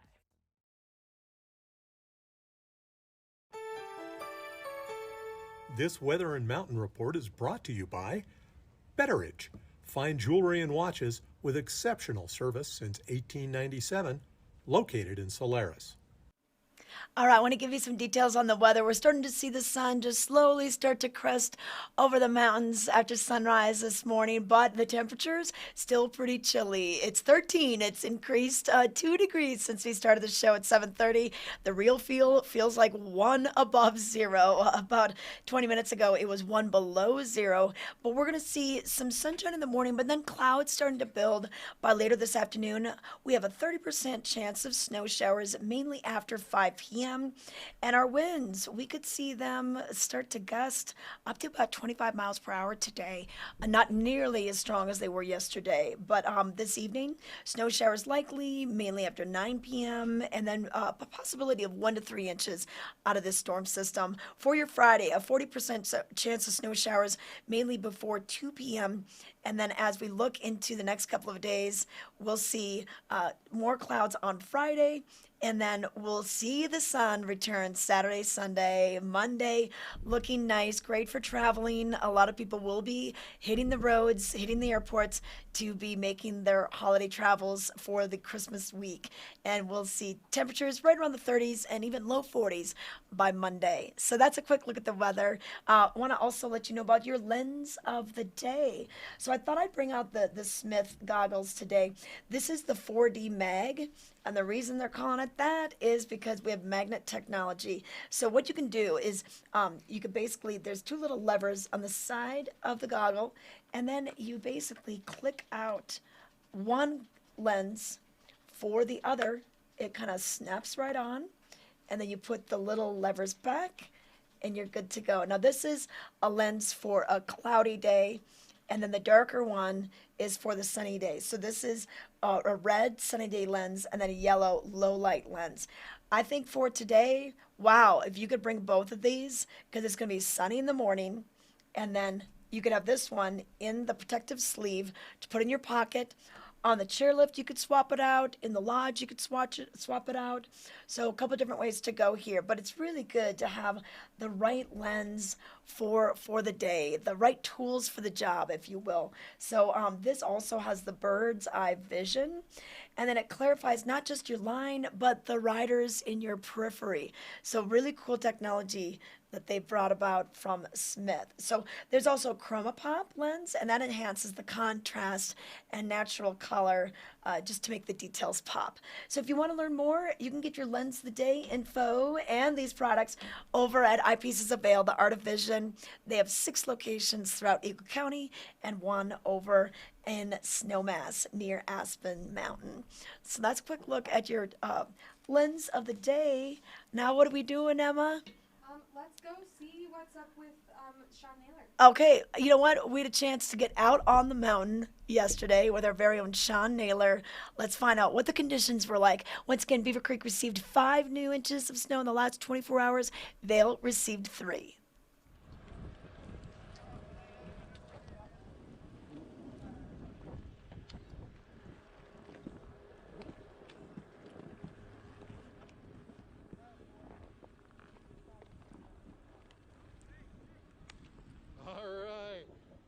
This Weather and Mountain Report is brought to you by Betteridge. Fine jewelry and watches with exceptional service since 1897, located in Solaris. All right, I want to give you some details on the weather. We're starting to see the sun just slowly start to crest over the mountains after sunrise this morning, but the temperature's still pretty chilly. It's 13. It's increased 2 degrees since we started the show at 7:30. The real feel feels like 1 above 0. About 20 minutes ago, it was 1 below 0, but we're going to see some sunshine in the morning, but then clouds starting to build by later this afternoon. We have a 30% chance of snow showers, mainly after 5 p.m. And our winds, we could see them start to gust up to about 25 miles per hour today. Not nearly as strong as they were yesterday, but this evening, snow showers likely, mainly after 9 p.m., and then a possibility of 1 to 3 inches out of this storm system. For your Friday, a 40% chance of snow showers, mainly before 2 p.m., and then as we look into the next couple of days, we'll see more clouds on Friday, and then we'll see the sun return Saturday, Sunday, Monday, looking nice, great for traveling. A lot of people will be hitting the roads, hitting the airports to be making their holiday travels for the Christmas week. And we'll see temperatures right around the 30s and even low 40s by Monday. So that's a quick look at the weather. I want to also let you know about your lens of the day. So I thought I'd bring out the Smith goggles today. This is the 4D Mag. And the reason they're calling it that is because we have magnet technology. So what you can do is you can basically, there's 2 little levers on the side of the goggle, and then you basically click out one lens for the other. It kind of snaps right on, and then you put the little levers back, and you're good to go. Now this is a lens for a cloudy day, and then the darker one is for the sunny days. So this is a red sunny day lens and then a yellow low light lens. I think for today, wow, if you could bring both of these, because it's going to be sunny in the morning, and then you could have this one in the protective sleeve to put in your pocket. On the chairlift, you could swap it out. In the lodge, you could swap it out. So a couple of different ways to go here. But it's really good to have the right lens for the day, the right tools for the job, if you will. So this also has the bird's eye vision. And then it clarifies not just your line, but the riders in your periphery. So really cool technology that they brought about from Smith. So there's also a Chroma Pop lens, and that enhances the contrast and natural color just to make the details pop. So if you want to learn more, you can get your Lens of the Day info and these products over at Eyepieces of Vail, the Art of Vision. They have 6 locations throughout Eagle County and 1 over in Snowmass near Aspen Mountain. So that's a quick look at your Lens of the Day. Now what are we doing, Emma? Let's go see what's up with Sean Naylor. Okay, you know what? We had a chance to get out on the mountain yesterday with our very own Sean Naylor. Let's find out what the conditions were like. Once again, Beaver Creek received 5 new inches of snow in the last 24 hours. Vail received 3.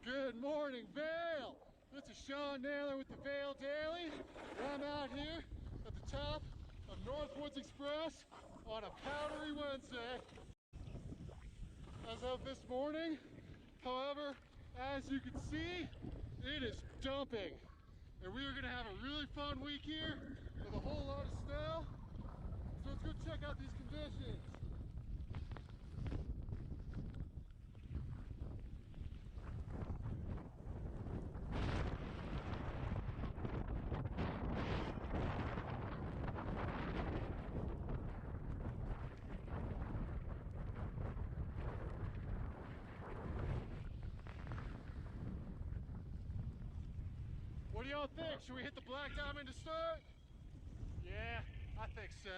Good morning, Vail! This is Sean Naylor with the Vail Daily. I'm out here at the top of Northwoods Express on a powdery Wednesday. As of this morning, however, as you can see, it is dumping. And we are going to have a really fun week here with a whole lot of snow. So let's go check out these conditions. What do y'all think? Should we hit the Black Diamond to start? Yeah, I think so.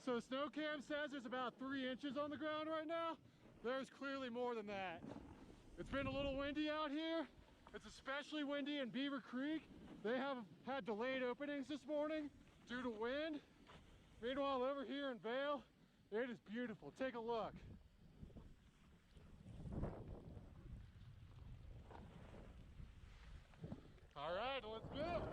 So the snow cam says there's about 3 inches on the ground right now. There's clearly more than that. It's been a little windy out here. It's especially windy in Beaver Creek. They have had delayed openings this morning due to wind. Meanwhile, over here in Vail, it is beautiful. Take a look. All right, let's go.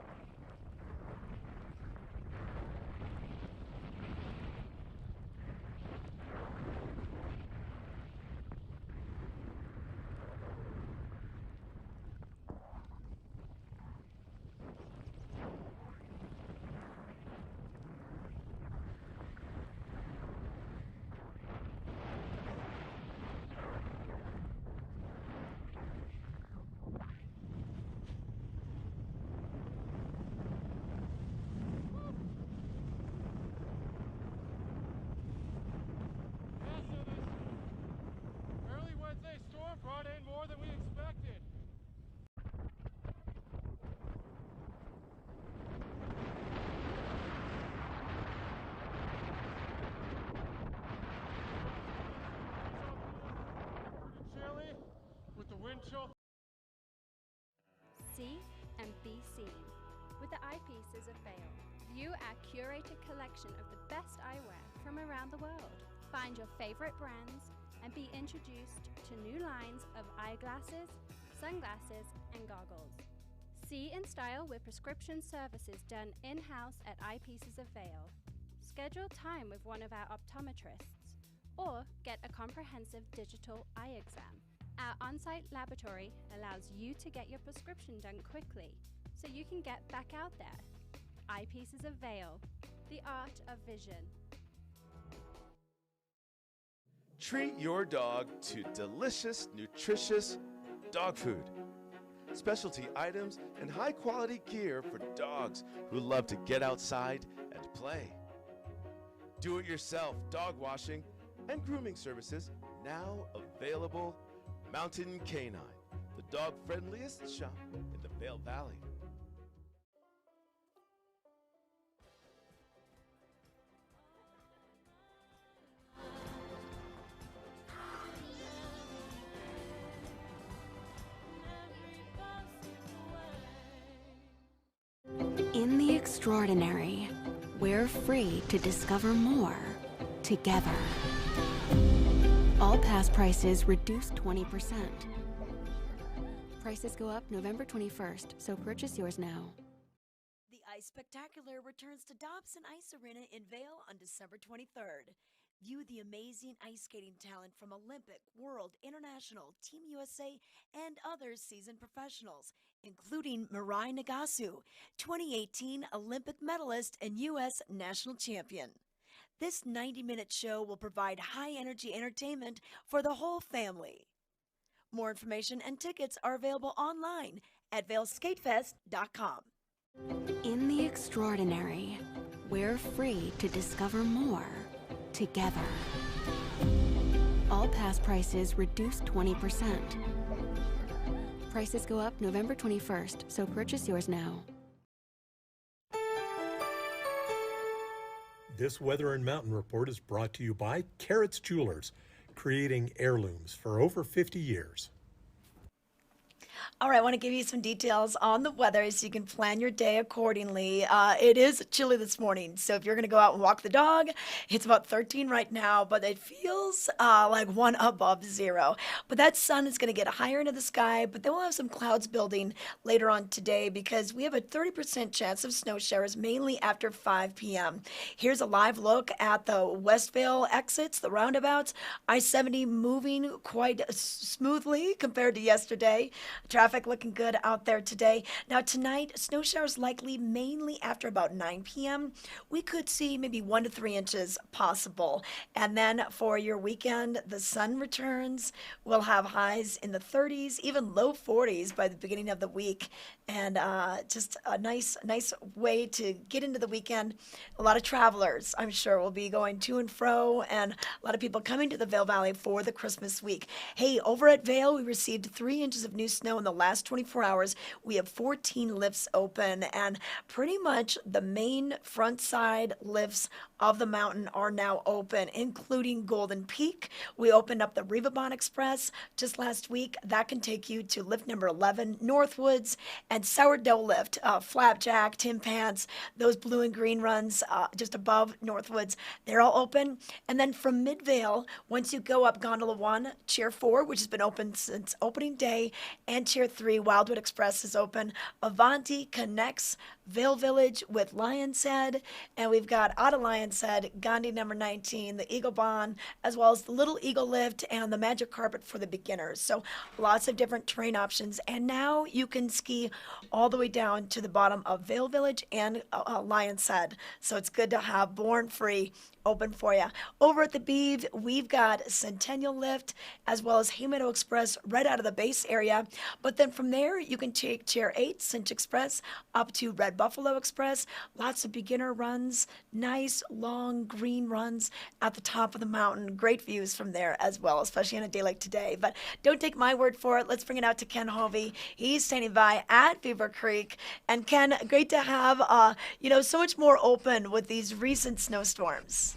Early Wednesday storm brought in more than we expected. Pretty chilly with the wind chill. See and be seen with the Eyepieces of Vail. View our curated collection of the best eyewear from around the world. Find your favorite brands and be introduced to new lines of eyeglasses, sunglasses, and goggles. See in style with prescription services done in-house at Eyepieces of Vail. Schedule time with one of our optometrists or get a comprehensive digital eye exam. Our on-site laboratory allows you to get your prescription done quickly so you can get back out there. Eyepieces of Vail, the art of vision. Treat your dog to delicious, nutritious dog food. Specialty items and high-quality gear for dogs who love to get outside and play. Do-it-yourself dog washing and grooming services now available. Mountain Canine, the dog-friendliest shop in the Vail Valley. In the extraordinary, we're free to discover more together. All pass prices reduced 20%. Prices go up November 21st, so purchase yours now. The Ice Spectacular returns to Dobson Ice Arena in Vail on December 23rd. View the amazing ice skating talent from Olympic, World, International, Team USA, and other seasoned professionals, including Mirai Nagasu, 2018 Olympic medalist and U.S. national champion. This 90-minute show will provide high-energy entertainment for the whole family. More information and tickets are available online at vailskatefest.com. In the extraordinary, we're free to discover more together. All pass prices reduced 20%. Prices go up November 21st, so purchase yours now. This Weather and Mountain Report is brought to you by Carrots Jewelers, creating heirlooms for over 50 years. All right, I want to give you some details on the weather so you can plan your day accordingly. It is chilly this morning, so if you're going to go out and walk the dog, it's about 13 right now, but it feels like 1 above 0. But that sun is going to get higher into the sky, but then we'll have some clouds building later on today because we have a 30% chance of snow showers, mainly after 5 p.m. Here's a live look at the Westvale exits, the roundabouts. I-70 moving quite smoothly compared to yesterday. Traffic looking good out there today. Now tonight, snow showers likely mainly after about 9 p.m. We could see maybe 1 to 3 inches possible. And then for your weekend, the sun returns. We'll have highs in the 30s, even low 40s by the beginning of the week. And just a nice way to get into the weekend. A lot of travelers, I'm sure, will be going to and fro, and a lot of people coming to the Vail Valley for the Christmas week. Hey, over at Vail, we received 3 inches of new snow in the last 24 hours. We have 14 lifts open, and pretty much the main front side lifts of the mountain are now open, including Golden Peak. We opened up the Rivabon Express just last week. That can take you to lift number 11, Northwoods, and Sourdough Lift, Flapjack, Tim Pants, those blue and green runs just above Northwoods. They're all open. And then from Midvale, once you go up Gondola 1, Chair 4, which has been open since opening day, and Chair 3, Wildwood Express is open. Avanti connects Vail Village with Lion's Head, and we've got out of Lion's Head, Gandhi number 19, the Eagle Bond, as well as the Little Eagle Lift and the Magic Carpet for the beginners. So lots of different terrain options, and now you can ski all the way down to the bottom of Vail Village and Lion's Head. So it's good to have Born Free open for you. Over at the Beaver, we've got Centennial Lift as well as Haymeadow Express right out of the base area. But then from there, you can take Chair 8, Cinch Express, up to Red Buffalo Express. Lots of beginner runs, nice long green runs at the top of the mountain. Great views from there as well, especially on a day like today. But don't take my word for it. Let's bring it out to Ken Hoeve. He's standing by at Beaver Creek. And Ken, great to have so much more open with these recent snowstorms.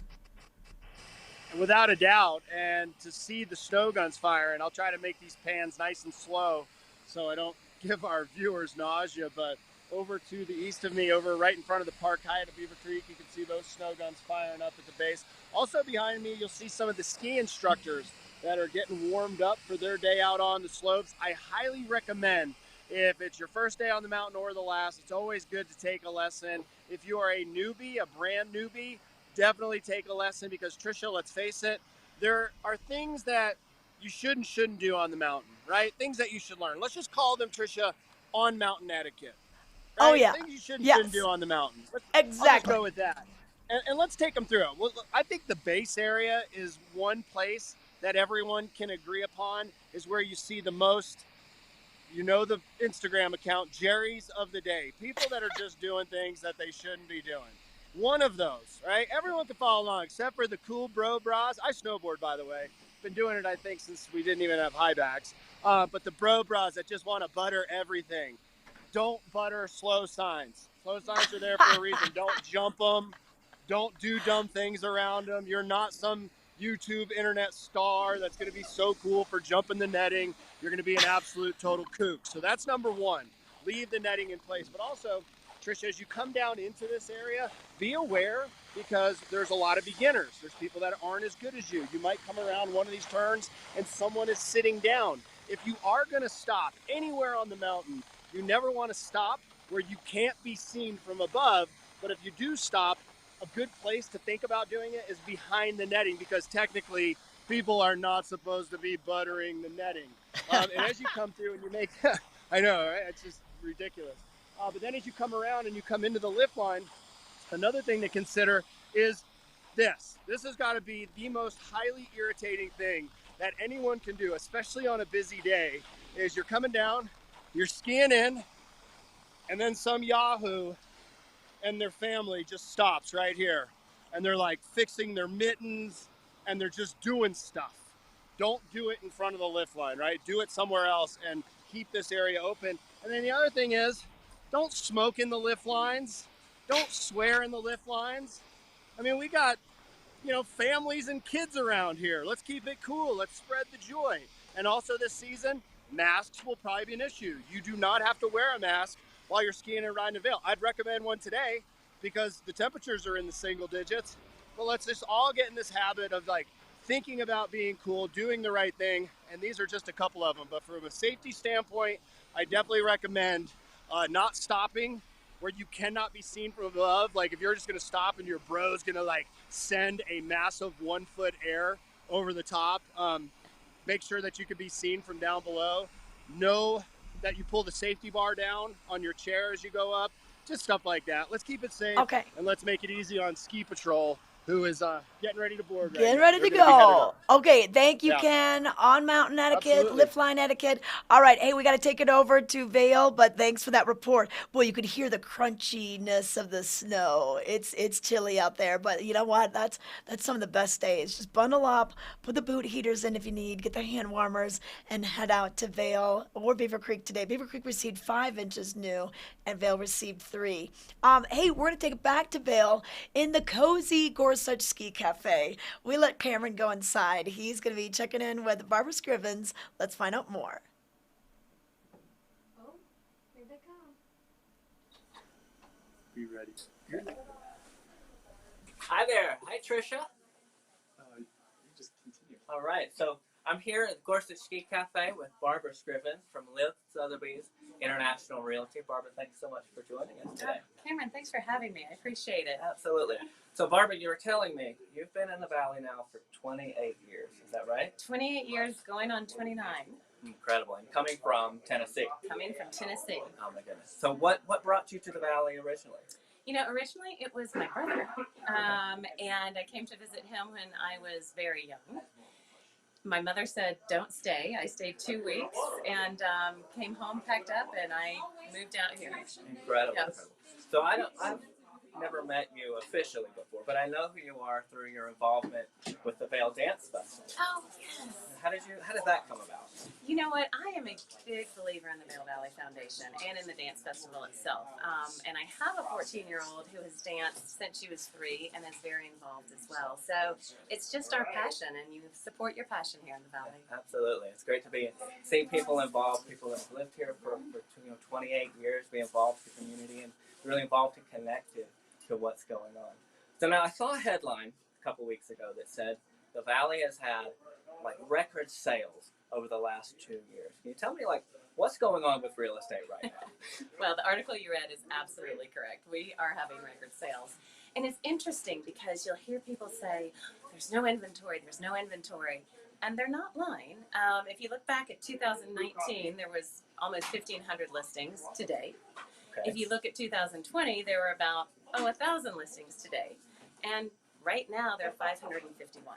Without a doubt, and to see the snow guns fire, and I'll try to make these pans nice and slow so I don't give our viewers nausea, but over to the east of me, over right in front of the Park Hyatt at Beaver Creek, you can see those snow guns firing up at the base. Also behind me, you'll see some of the ski instructors that are getting warmed up for their day out on the slopes. I highly recommend, if it's your first day on the mountain or the last, it's always good to take a lesson. If you are a newbie, a brand newbie, definitely take a lesson, because Tricia, let's face it, there are things that you shouldn't do on the mountain, right? Things that you should learn. Let's just call them, Tricia, on mountain etiquette. Right? Oh, yeah. Things you shouldn't do on the mountain. Exactly. I'll just go with that. And let's take them through it. Well, I think the base area is one place that everyone can agree upon is where you see the most, the Instagram account, Jerry's of the day. People that are just doing things that they shouldn't be doing. One of those, right? Everyone can follow along except for the cool bro bras. I snowboard, by the way. Been doing it, I think, since we didn't even have high backs. But the bro bras that just want to butter everything. Don't butter slow signs. Slow signs are there for a reason. Don't jump them. Don't do dumb things around them. You're not some YouTube internet star that's going to be so cool for jumping the netting. You're going to be an absolute total kook. So that's number one. Leave the netting in place. But also, Tricia, as you come down into this area, be aware, because there's a lot of beginners. There's people that aren't as good as you. You might come around one of these turns and someone is sitting down. If you are going to stop anywhere on the mountain, you never want to stop where you can't be seen from above. But if you do stop, a good place to think about doing it is behind the netting, because technically people are not supposed to be buttering the netting. And as you come through and you make, I know, right? It's just ridiculous. But then as you come around and you come into the lift line, another thing to consider is this. This has got to be the most highly irritating thing that anyone can do, especially on a busy day, is you're coming down, you're skiing in, and then some yahoo and their family just stops right here. And they're like fixing their mittens and they're just doing stuff. Don't do it in front of the lift line, right? Do it somewhere else and keep this area open. And then the other thing is, don't smoke in the lift lines. Don't swear in the lift lines. I mean, we got, families and kids around here. Let's keep it cool. Let's spread the joy. And also this season, masks will probably be an issue. You do not have to wear a mask while you're skiing and riding a Vail. I'd recommend one today because the temperatures are in the single digits. But let's just all get in this habit of thinking about being cool, doing the right thing. And these are just a couple of them. But from a safety standpoint, I definitely recommend not stopping where you cannot be seen from above. Like if you're just gonna stop and your bro's gonna send a massive 1 foot air over the top, make sure that you can be seen from down below. Know that you pull the safety bar down on your chair as you go up, just stuff like that. Let's keep it safe. Okay. And let's make it easy on Ski Patrol, who is getting ready to board. Getting right ready now. to They're gonna be headed go. up. Okay, thank you, Yeah. Ken. On Mountain Etiquette, Absolutely. Lift Line Etiquette. All right, hey, we got to take it over to Vail, but thanks for that report. Boy, you could hear the crunchiness of the snow. It's chilly out there, but you know what? That's some of the best days. Just bundle up, put the boot heaters in if you need, get the hand warmers, and head out to Vail or Beaver Creek today. Beaver Creek received 5 inches new, and Vail received 3. Hey, we're gonna take it back to Vail in the cozy Gorsuch Ski Cafe. We let Cameron go inside. He's going to be checking in with Barbara Scrivens. Let's find out more. Oh, here they come. Be ready. Hi there. Hi, Trisha. You just continue. All right, so I'm here at Gorsuch Ski Cafe with Barbara Scrivens from LIV Sotheby's International Realty. Barbara, thanks so much for joining us today. Cameron, thanks for having me. I appreciate it. Absolutely. So, Barbara, you were telling me you've been in the Valley now for 28 years. Is that right? 28 years, going on 29. Incredible. And coming from Tennessee. Coming from Tennessee. Oh, my goodness. So what brought you to the Valley originally? You know, originally it was my brother, and I came to visit him when I was very young. My mother said, don't stay. I stayed 2 weeks and came home, packed up, and I moved out here. Incredible. Yes. So I've never met you officially before, but I know who you are through your involvement with the Vail Dance Festival. Oh, yes. How did that come about? You know what? I am a big believer in the Vail Valley Foundation and in the dance festival itself. And I have a 14-year-old who has danced since she was 3 and is very involved as well. So it's just our passion, and you support your passion here in the Valley. Absolutely. It's great to see people involved, people that have lived here for 28 years, be involved in the community and really involved and connected to what's going on. So now I saw a headline a couple weeks ago that said the Valley has had like record sales over the last 2 years. Can you tell me what's going on with real estate right now? Well, the article you read is absolutely correct. We are having record sales. And it's interesting because you'll hear people say, there's no inventory, and they're not lying. If you look back at 2019, there was almost 1,500 listings today. Okay. If you look at 2020, there were about 1,000 listings today. And right now, there are 551.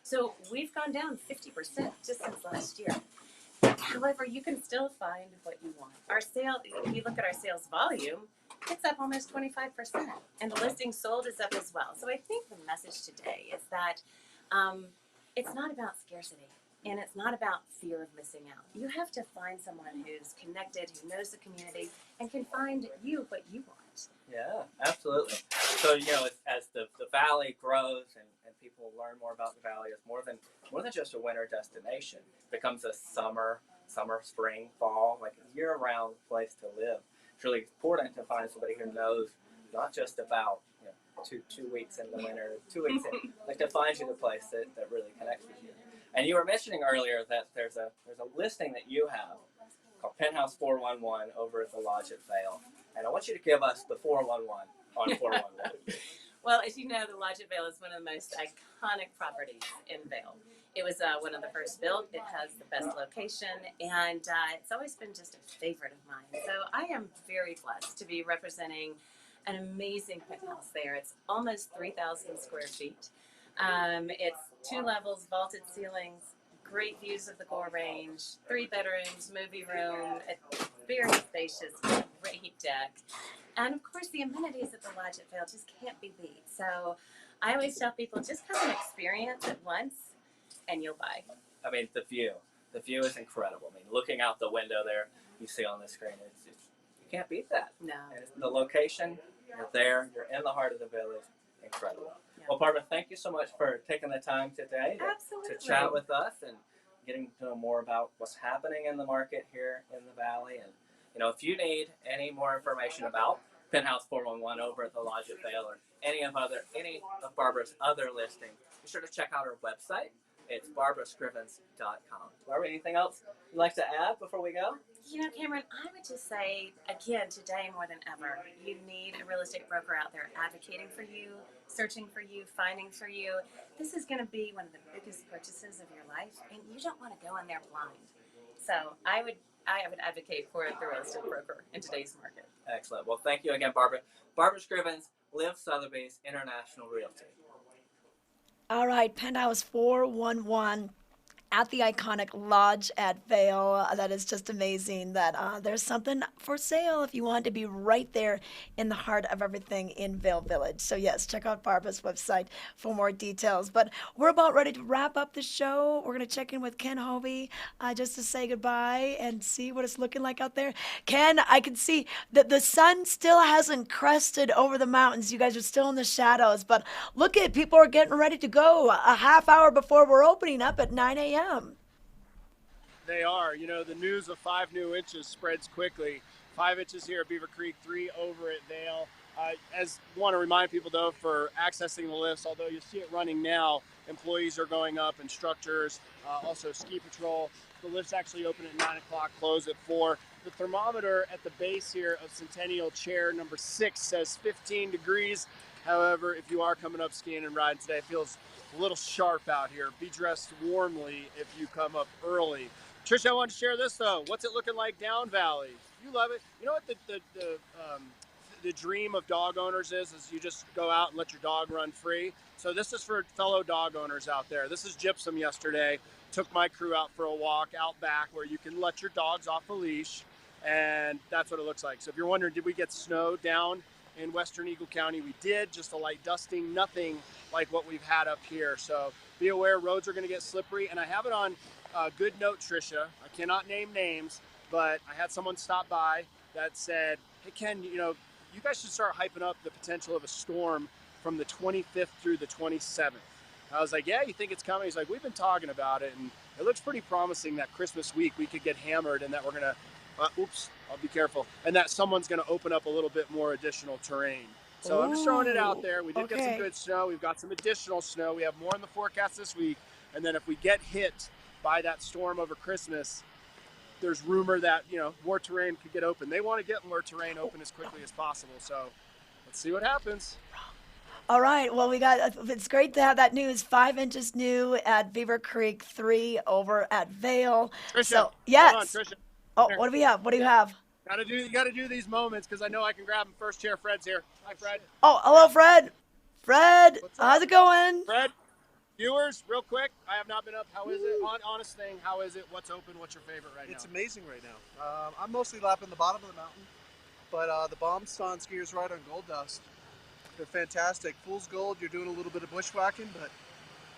So we've gone down 50% just since last year. However, you can still find what you want. Our sale, if you look at our sales volume, it's up almost 25%. And the listing sold is up as well. So I think the message today is that it's not about scarcity. And it's not about fear of missing out. You have to find someone who's connected, who knows the community, and can find you what you want. Yeah, absolutely. So, as the Valley grows and people learn more about the Valley, it's more than just a winter destination. It becomes a summer, spring, fall, like a year-round place to live. It's really important to find somebody who knows not just about 2 weeks in the winter, 2 weeks in, like to find you the place that really connects with you. And you were mentioning earlier that there's a listing that you have called Penthouse 411 over at the Lodge at Vail. And I want you to give us the 411 on 411. Well, as you know, the Lodge at Vail is one of the most iconic properties in Vail. It was one of the first built. It has the best location, and it's always been just a favorite of mine. So I am very blessed to be representing an amazing penthouse there. It's almost 3,000 square feet. It's 2 levels, vaulted ceilings, great views of the Gore Range, 3 bedrooms, movie room, a very spacious, great deck. And of course, the amenities at the Lodge at Vail just can't be beat. So I always tell people, just come and experience it once, and you'll buy. I mean, the view is incredible. I mean, looking out the window there, you see on the screen, you can't beat that. No. And the location, you're there, you're in the heart of the village, incredible. Yeah. Well, Barbara, thank you so much for taking the time today to chat with us and getting to know more about what's happening in the market here in the Valley. And if you need any more information about Penthouse 411 over at the Lodge at Vail or any of Barbara's other listings, be sure to check out her website. It's barbarascrivens.com. Barbara, anything else you'd like to add before we go? Cameron, I would just say, again, today more than ever, you need a real estate broker out there advocating for you, searching for you, finding for you. This is going to be one of the biggest purchases of your life, and you don't want to go in there blind. So I would advocate for the real estate broker in today's market. Excellent. Well, thank you again, Barbara. Barbara Scrivens, LIV Sotheby's International Realty. All right, Penthouse 411 at the iconic Lodge at Vail. That is just amazing that there's something for sale if you want to be right there in the heart of everything in Vail Village. So yes, check out Barbara's website for more details. But we're about ready to wrap up the show. We're going to check in with Ken Hoeve just to say goodbye and see what it's looking like out there. Ken, I can see that the sun still hasn't crested over the mountains. You guys are still in the shadows, but look at people are getting ready to go a half hour before we're opening up at 9 a.m. They are. You know, the news of 5 new inches spreads quickly. 5 inches here at Beaver Creek, 3 over at Vail. Want to remind people, though, for accessing the lifts, although you see it running now, employees are going up, instructors, also ski patrol. The lifts actually open at 9 o'clock, close at 4. The thermometer at the base here of Centennial Chair number 6 says 15 degrees. However, if you are coming up skiing and riding today, it feels a little sharp out here. Be dressed warmly if you come up early. Trish, I wanted to share this though. What's it looking like down valley? You love it. You know what the dream of dog owners is you just go out and let your dog run free. So this is for fellow dog owners out there. This is Gypsum yesterday. Took my crew out for a walk out back where you can let your dogs off a leash, and that's what it looks like. So if you're wondering, did we get snow down in western Eagle County? We did, just a light dusting, nothing like what we've had up here. So be aware, roads are going to get slippery. And I have it on good note, Tricia. I cannot name names, but I had someone stop by that said, hey, Ken, you know, you guys should start hyping up the potential of a storm from the 25th through the 27th. I was like, yeah, you think it's coming? He's like, we've been talking about it, and it looks pretty promising that Christmas week we could get hammered and that we're going to I'll be careful. And that someone's going to open up a little bit more additional terrain. So I'm just throwing it out there. We did get some good snow. We've got some additional snow. We have more in the forecast this week. And then if we get hit by that storm over Christmas, there's rumor that, you know, more terrain could get open. They want to get more terrain open as quickly as possible. So let's see what happens. All right. Well, it's great to have that news. 5 inches new at Beaver Creek, 3 over at Vail. Tricia, so, yes. Hold on, Tricia. Oh, what do we have? What do you have? You got to do these moments because I know I can grab them. First chair, Fred's here. Hi, Fred. Oh, hello, Fred. Fred, how's it going? Fred, viewers, real quick. I have not been up. How is it? Honest thing, how is it? What's open? What's your favorite right now? It's amazing right now. I'm mostly lapping the bottom of the mountain, but the Bombston skiers ride on Gold Dust. They're fantastic. Fool's Gold, you're doing a little bit of bushwhacking, but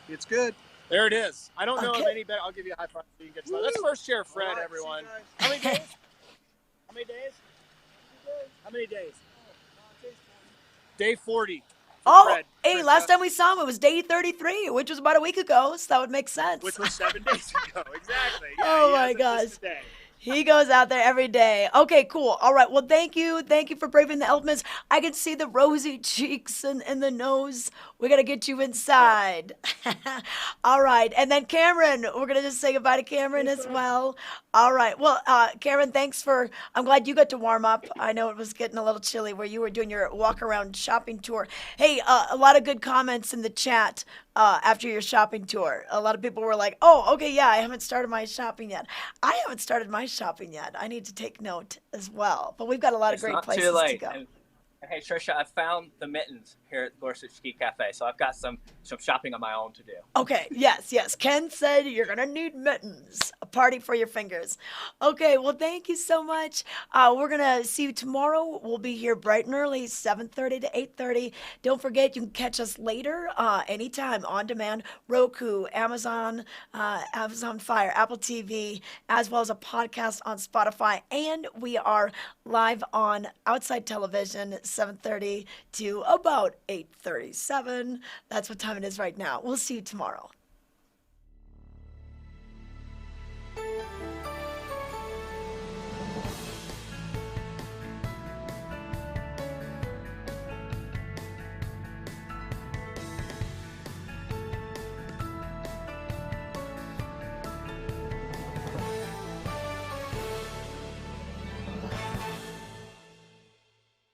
it's good. There it is. I don't know of any better. I'll give you a high five so you can get started. That's first chair, Fred, everyone. How many days? How many days? How many days? Day 40. Oh, Fred. hey, last time we saw him, it was day 33, which was about a week ago, so that would make sense. Which was 7 days ago, exactly. Yeah, oh, my gosh. He goes out there every day. Okay, cool. All right. Well, thank you. Thank you for braving the elements. I can see the rosy cheeks and the nose. We got to get you inside. All right. And then Cameron, we're going to just say goodbye to Cameron as well. All right. Well, Cameron, thanks I'm glad you got to warm up. I know it was getting a little chilly where you were doing your walk around shopping tour. Hey, a lot of good comments in the chat after your shopping tour. A lot of people were like, oh, okay, yeah, I haven't started my shopping yet. I haven't started my shopping yet. I need to take note as well. But we've got a lot of great places to go. And hey, Tricia, I found the mittens here at Gorsuch Cafe, so I've got some shopping on my own to do. Okay, yes. Ken said you're going to need mittens. A party for your fingers. Okay, well, thank you so much. We're going to see you tomorrow. We'll be here bright and early, 7:30 to 8:30. Don't forget, you can catch us later, anytime, on demand, Roku, Amazon Fire, Apple TV, as well as a podcast on Spotify. And we are live on Outside Television, 7:30 to about 8:37. That's what time it is right now. We'll see you tomorrow.